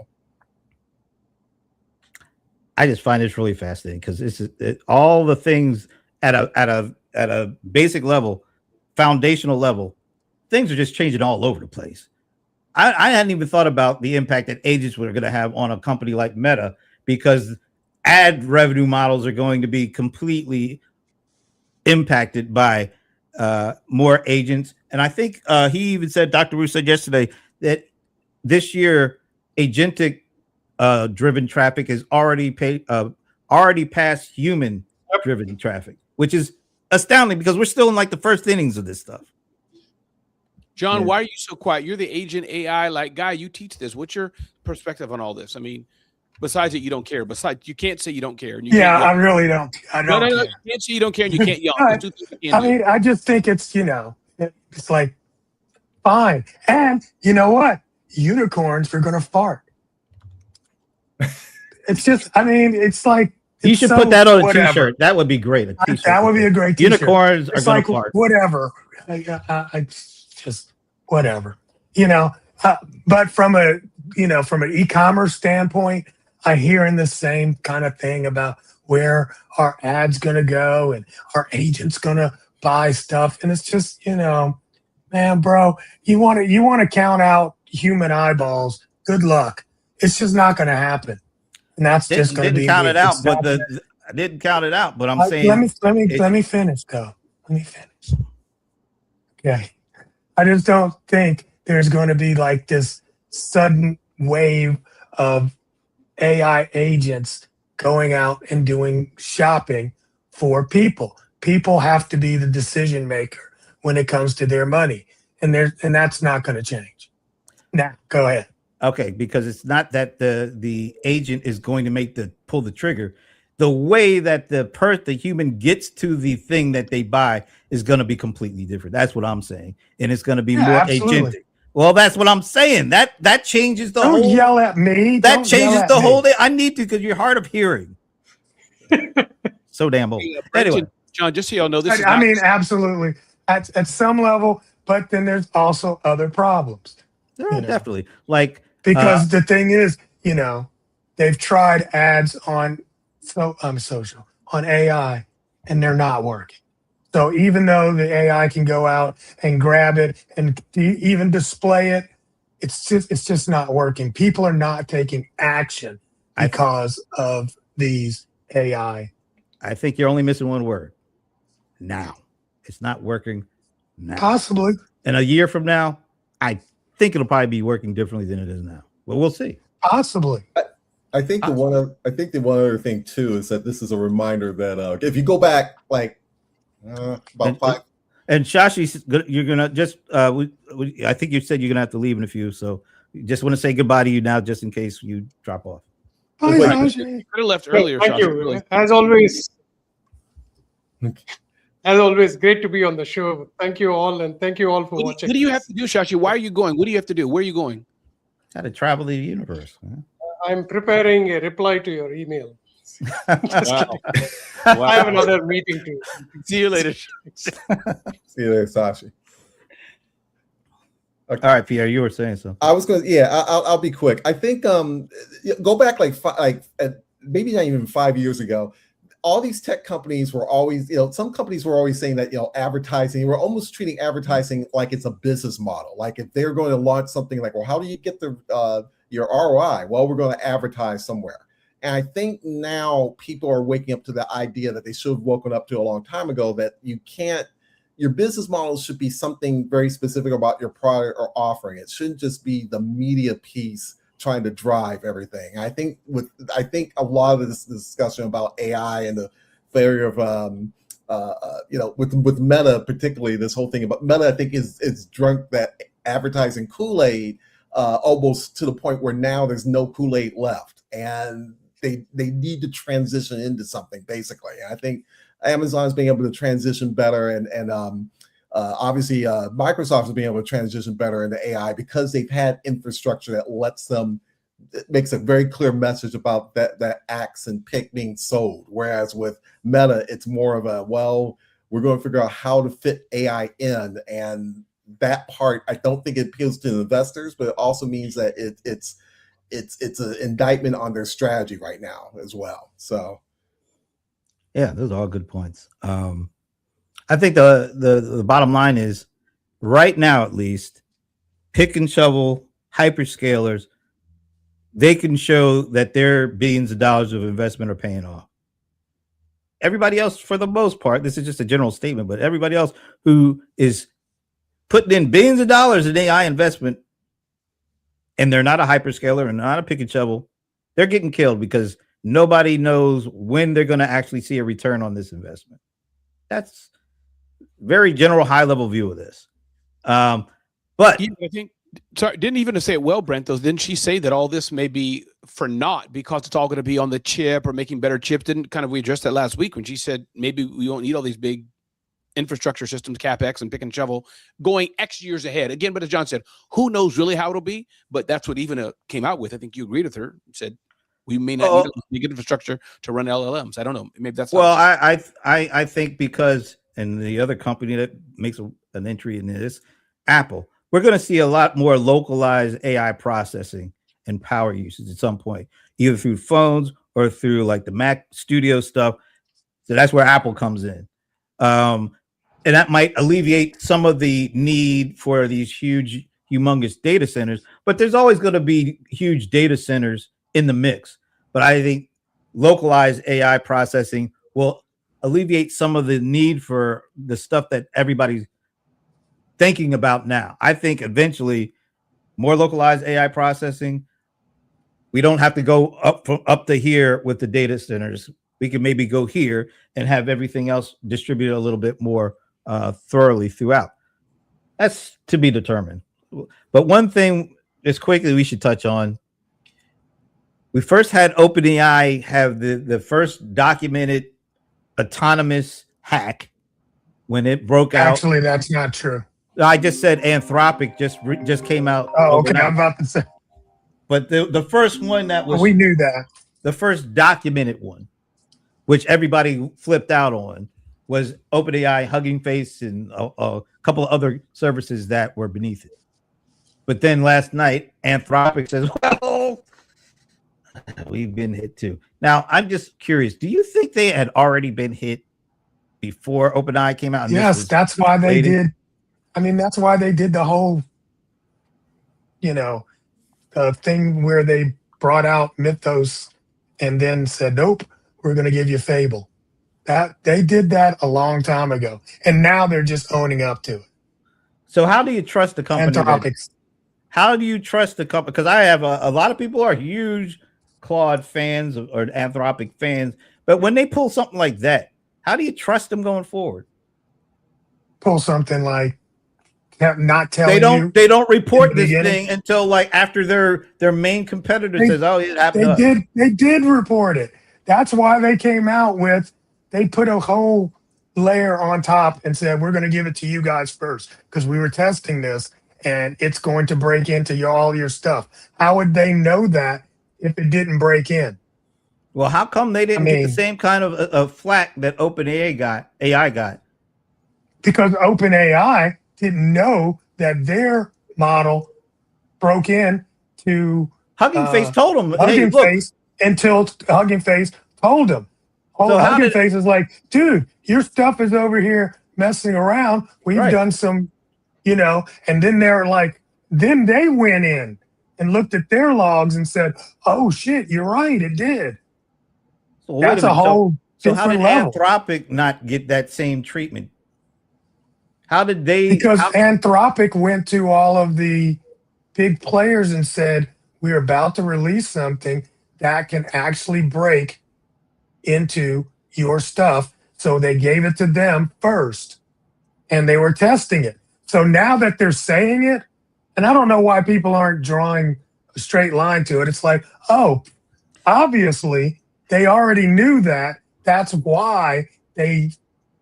A: I just find this really fascinating because all the things at a basic level, foundational level, things are just changing all over the place. I hadn't even thought about the impact that agents were going to have on a company like Meta because ad revenue models are going to be completely impacted by more agents. And I think he even said, Dr. Wu said yesterday that this year, agentic driven traffic is already past human driven traffic, which is astounding because we're still in like the first innings of this stuff.
D: John, why are you so quiet? You're the agent AI guy. You teach this. What's your perspective on all this? I mean, besides that, you don't care. Besides, you can't say you don't care. And you
E: I really don't. I don't.
D: No,
E: care.
D: you can't say you don't care, and you can't yell.
E: I just think it's it's like fine. And you know what? Unicorns are going to fart. It's just. I mean, it's like.
A: You should put that on a t-shirt. That would be great.
E: That would be a great t-shirt.
A: Unicorns are going to fart.
E: Whatever. I just whatever. But from an e-commerce standpoint, I hearing the same kind of thing about where our ads going to go and our agents going to buy stuff, and it's just man, bro, you want to count out human eyeballs? Good luck. It's just not going to happen, and that's just going to be.
A: Count it out, but I didn't count it out. But I'm saying,
E: let me finish though. Let me finish. Okay, I just don't think there's going to be like this sudden wave of AI agents going out and doing shopping for people. People have to be the decision maker when it comes to their money, and that's not going to change. Now, go ahead.
A: Okay, because it's not that the agent is going to pull the trigger. The way that the human gets to the thing that they buy is going to be completely different. That's what I'm saying, and it's going to be more agentic. Well, that's what I'm saying. That changes the whole.
E: Don't yell at me.
A: That changes the whole thing. I need to because you're hard of hearing. So damn old. Anyway,
D: John, just so y'all know, this.
E: I mean, absolutely at some level, but then there's also other problems.
A: Definitely,
E: because the thing is, they've tried ads on social on AI, and they're not working. So even though the AI can go out and grab it and even display it, it's just not working. People are not taking action because of these AI.
A: I think you're only missing one word. Now. It's not working now.
E: Possibly.
A: And a year from now, I think it'll probably be working differently than it is now. But we'll see.
E: Possibly.
B: I think the one other thing too is that this is a reminder that if you go back about 5.
A: And Shashi, you're gonna just. I think you said you're gonna have to leave in a few, so just want to say goodbye to you now, just in case you drop off.
E: Bye,
D: Shashi. You could have left earlier.
C: Thank
D: Shashi,
C: you.
D: really.
C: As always, great to be on the show. Thank you all, and thank you all for watching.
D: What do you have to do, Shashi? Why are you going? What do you have to do? Where are you going?
A: How to travel the universe.
C: I'm preparing a reply to your email.
D: Wow.
C: I have another meeting too.
D: See you later.
B: See you later, Sashi.
A: All right, Pierre, you were saying something.
B: I was going to, yeah, I'll be quick. I think go back maybe not even 5 years ago. All these tech companies were always, some companies were always saying that, advertising, we're almost treating advertising like it's a business model. Like if they're going to launch something like, well, how do you get your ROI? Well, we're going to advertise somewhere. And I think now people are waking up to the idea that they should have woken up to a long time ago, that your business model should be something very specific about your product or offering. It shouldn't just be the media piece trying to drive everything. I think a lot of this discussion about AI and the failure of with Meta, particularly this whole thing about Meta, I think is drunk that advertising Kool-Aid almost to the point where now there's no Kool-Aid left, and they need to transition into something basically. And I think Amazon is being able to transition better, and obviously Microsoft is being able to transition better into AI because they've had infrastructure that lets them. It makes a very clear message about that axe and pick being sold. Whereas with Meta, it's more of we're going to figure out how to fit AI in, and that part I don't think it appeals to investors, but it also means that it's an indictment on their strategy right now as well. So.
A: Yeah, those are all good points. I think the bottom line is right now, at least, pick and shovel hyperscalers, they can show that their billions of dollars of investment are paying off. Everybody else, for the most part, this is just a general statement, but everybody else who is putting in billions of dollars in AI investment and they're not a hyperscaler and not a pick and shovel, they're getting killed because nobody knows when they're going to actually see a return on this investment. That's very general, high level view of this. But
D: I think, sorry, didn't even say it well, Brent, though. Didn't she say that all this may be for naught because it's all going to be on the chip or making better chips? We addressed that last week when she said maybe we won't need all these big infrastructure systems, CapEx and pick and shovel going X years ahead. Again, but as John said, who knows really how it'll be? But that's what Ivana came out with. I think you agreed with her. Said we may not need big infrastructure to run LLMs. I don't know. Maybe that's
A: I think because, and the other company that makes an entry in this, Apple, we're going to see a lot more localized AI processing and power usage at some point, either through phones or through like the Mac Studio stuff. So that's where Apple comes in. And that might alleviate some of the need for these huge, humongous data centers, but there's always going to be huge data centers in the mix. But I think localized AI processing will alleviate some of the need for the stuff that everybody's thinking about now. I think eventually more localized AI processing, we don't have to go up to here with the data centers. We can maybe go here and have everything else distributed a little bit more thoroughly throughout. That's to be determined. But one thing just quickly we should touch on. We first had OpenAI have the first documented autonomous hack when it broke out.
E: Actually, that's not true.
A: I just said Anthropic just came out.
E: Oh, okay. I'm about to say.
A: But the first one that was,
E: we knew that.
A: The first documented one, which everybody flipped out on, was OpenAI, Hugging Face, and a couple of other services that were beneath it. But then last night, Anthropic says, well, we've been hit too. Now, I'm just curious. Do you think they had already been hit before OpenAI came out?
E: Yes, that's why they did. I mean, that's why they did the whole, thing where they brought out Mythos and then said, nope, we're going to give you Fable. That they did that a long time ago, and now they're just owning up to it.
A: So how do you trust the company? How do you trust the company? Because I have a lot of people are huge Claude fans or Anthropic fans, but when they pull something like that, how do you trust them going forward?
E: Pull something like not telling you.
A: They don't report this thing until like after their main competitor says, "Oh, it happened."
E: They did report it. That's why they came out with. They put a whole layer on top and said, we're going to give it to you guys first because we were testing this. and it's going to break into all your stuff. How would they know that if it didn't break in?
A: Well, how come they didn't get the
E: mean-
A: same kind of flack that OpenAI got? AI got.
E: Because OpenAI didn't know that their model broke in to
A: Hugging Face told him, "Hey,
E: Hugging
A: look,
E: Face until Hugging Face told him.
A: So how
E: Hugging
A: did-
E: Face is like, dude, your stuff is over here messing around. We've
A: Right.
E: done some, and then they're like, then they went in and looked at their logs and said, oh shit, you're right, it did.
A: so wait
E: That's
A: minute,
E: a whole
A: So how did
E: different level.
A: Anthropic not get that same treatment? How did they?
E: Because
A: how-
E: Anthropic went to all of the big players and said, we're about to release something that can actually break into your stuff. So they gave it to them first and they were testing it. So now that they're saying it, and I don't know why people aren't drawing a straight line to it. It's like, oh, obviously they already knew that. That's why they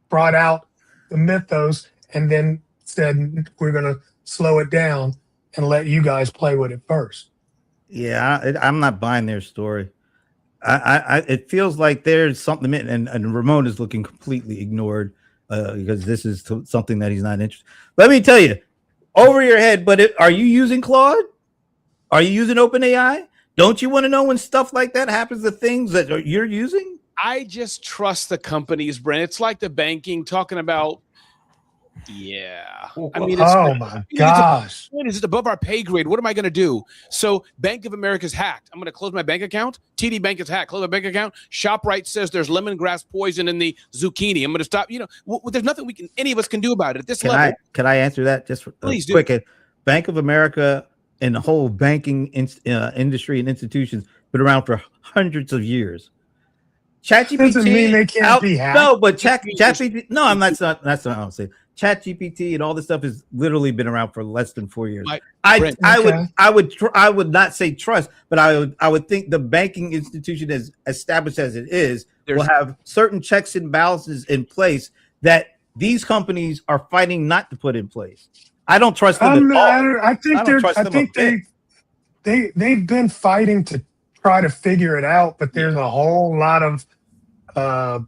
E: brought out the Mythos and then said, we're going to slow it down and let you guys play with it first.
A: Yeah, I'm not buying their story. It feels like there's something, and Ramon is looking completely ignored because this is something that he's not interested. Let me tell you, over your head. But are you using Claude? Are you using OpenAI? Don't you want to know when stuff like that happens to things that you're using?
D: I just trust the companies, Brent. It's like the banking talking about. Yeah, I mean, it's,
E: Oh my gosh.
D: it's above our pay grade. What am I going to do? So, Bank of America's hacked. I'm going to close my bank account. TD Bank is hacked. Close my bank account. ShopRite says there's lemongrass poison in the zucchini. I'm going to stop. There's nothing any of us can do about it at this level.
A: Can I answer that just for,
D: Please do.
A: quick? Bank of America and the whole banking industry and institutions been around for hundreds of years. ChatGPT
E: Doesn't mean they can't be hacked.
A: No, but ChatGPT. No, that's not what I'm saying. ChatGPT and all this stuff has literally been around for less than 4 years.
D: Brent,
A: I would not say trust, but I would think the banking institution, as established as it is, will have certain checks and balances in place that these companies are fighting not to put in place. I don't trust them at all.
E: I think
A: I don't trust
E: I
A: them
E: think
A: a bit.
E: they've been fighting to try to figure it out, but there's a whole lot of a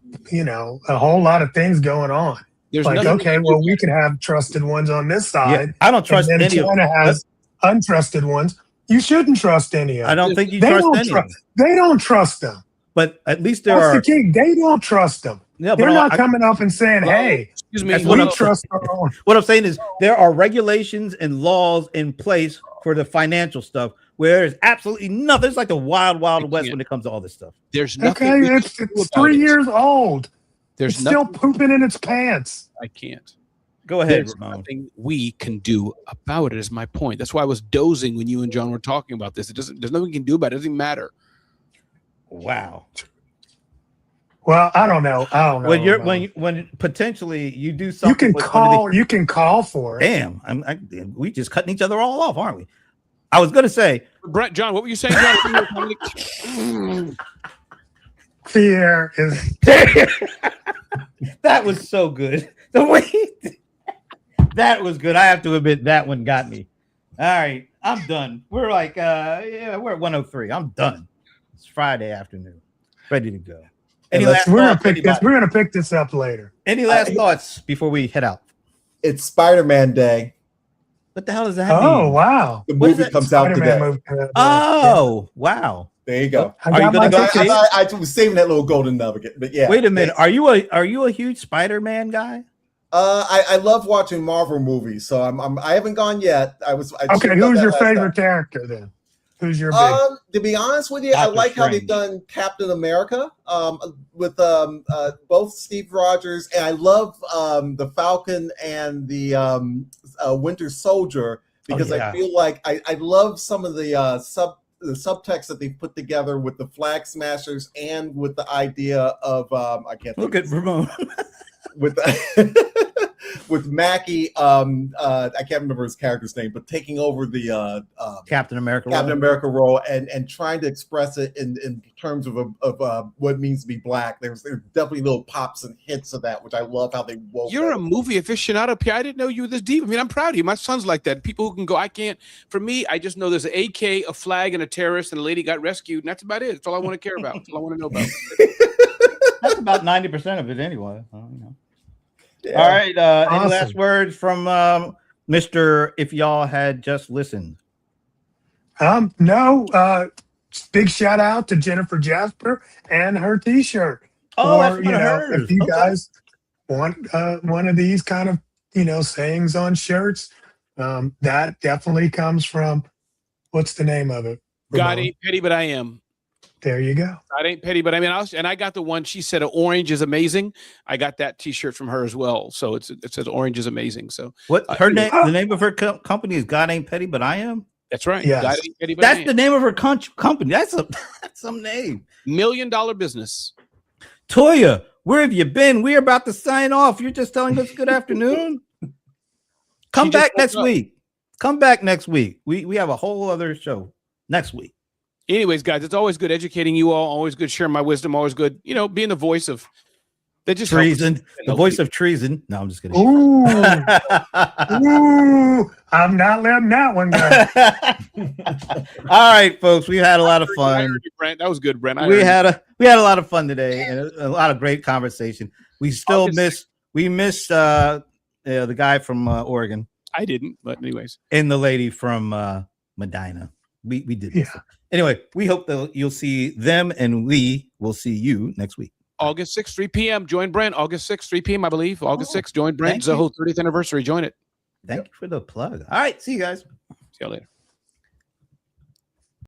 E: whole lot of things going on.
D: There's
E: Like,
D: nothing
E: okay, well, we can have trusted ones on this side.
A: Yeah, I don't trust
E: and then
A: any of them.
E: China has untrusted ones. You shouldn't trust any of them.
A: I don't think you
E: They
A: trust
E: don't
A: any of them.
E: They don't trust them.
A: But at least there
E: That's
A: are.
E: the key. They don't trust them.
A: Yeah,
E: They're
A: but
E: not coming up and saying, hey,
D: Excuse me.
A: That's
E: we
A: what I'm-
E: trust our own.
A: What I'm saying is there are regulations and laws in place for the financial stuff where there's absolutely nothing. It's like the wild, wild west when it comes to all this stuff.
D: There's nothing.
E: Okay,
D: we can
E: it's
D: do about
E: 3
D: it.
E: years old.
D: There's
E: It's still
D: nothing.
E: pooping in its pants.
D: I can't.
A: Go ahead,
D: There's
A: Ramon.
D: nothing we can do about it. Is my point. That's why I was dozing when you and John were talking about this. There's nothing we can do about it. It doesn't matter.
A: Wow.
E: Well, I don't know.
A: When potentially you do
E: you
A: something,
E: can call for it.
A: Damn, we just cutting each other all off, aren't we? I was gonna say,
D: Brett, John, what were you saying? John?
E: Pierre is
A: that was so good. The way that was good. I have to admit that one got me. All right, I'm done. We're like, we're at 103. I'm done. It's Friday afternoon, ready to go. Any last
E: we're
A: thoughts?
E: gonna pick this up later.
A: Any last thoughts before we head out?
B: It's Spider-Man Day.
A: What the hell does that
E: Oh
A: mean?
E: wow!
B: The
A: What is
B: movie
A: that?
B: comes out
E: Spider-Man
B: today.
E: movie.
A: Oh, wow.
B: There you go.
E: I
A: Are you
E: got
A: gonna
E: my
A: go
B: I,
E: ticket.
B: I was saving that little golden nugget, but yeah.
A: Wait a minute.
B: thanks.
A: Are you a huge Spider-Man guy?
B: I love watching Marvel movies, so I haven't gone yet. I
E: Okay,
B: checked out
E: who's
B: that
E: your
B: last
E: favorite
B: time.
E: character then? Who's your big?
B: To be honest with you, I
A: Doctor
B: like how
A: Strange.
B: they've done Captain America with both Steve Rogers, and I love the Falcon and the Winter Soldier because
A: yeah.
B: I feel like I love some of the subtext that they put together with the Flag Smashers and with the idea of I can't
A: Look
B: think
A: at Ramon.
B: with the with Mackie. I can't remember his character's name, but taking over the
A: Captain America.
B: Captain
A: role.
B: America role and trying to express it in terms of what it means to be black. There's definitely little pops and hits of that, which I love how they wove.
D: You're
B: that.
D: a movie aficionado, Pierre. I didn't know you were this deep. I mean, I'm proud of you. My son's like that. People who can go, I can't. For me, I just know there's an AK, a flag, and a terrorist, and a lady got rescued, and that's about it. That's all I want to care about. That's all I want to know about.
A: That's about 90% of it anyway. You know.
B: Yeah.
A: All right. Any last
E: Awesome.
A: words from Mr. If y'all had just listened?
E: No. Big shout out to Jennifer Jasper and her T-shirt.
A: Oh,
E: Or,
A: that's one of hers.
E: if you
A: Okay.
E: guys want one of these kind of sayings on shirts, that definitely comes from what's the name of it?
D: God
E: Ramon?
D: ain't petty, but I am.
E: There you go.
D: God ain't petty, but I mean, I got the one. She said, "Orange is amazing." I got that T-shirt from her as well. So it says, "Orange is amazing." So
A: What her name? The name of her company is God Ain't Petty, but I Am.
D: that's right.
E: Yes.
D: God ain't petty, but I
A: That's
D: am.
A: the name of her company. That's some name.
D: $1 million business.
A: Toya, where have you been? We're about to sign off. You're just telling us good afternoon. Come
D: She just
A: back
D: woke
A: next
D: up.
A: week. Come back next week. We have a whole other show next week.
D: Anyways, guys, it's always good educating you all. Always good sharing my wisdom. Always good, being the voice of that just helps-
A: Treason.
D: that
A: The
D: helps
A: voice
D: people.
A: of treason. No, I'm just kidding.
E: Ooh, ooh! I'm not letting that one go.
A: All right, folks. We had a lot of
D: I
A: fun.
D: heard you, Brent. That was good, Brent. I
A: We
D: heard you.
A: had a lot of fun today and a lot of great conversation. We still
D: August
A: miss the guy from Oregon
D: I didn't, but anyways,
A: and the lady from Medina. We did this.
E: Yeah.
A: Anyway, we hope that you'll see them and we will see you next week.
D: August 6th, 3 p.m. Join Brent. August 6th, 3 p.m. I believe. August 6th. Join Brent.
A: thank you.
D: Zoho 30th anniversary. Join it.
A: Thank you for the plug. All right, see you guys.
D: See you later.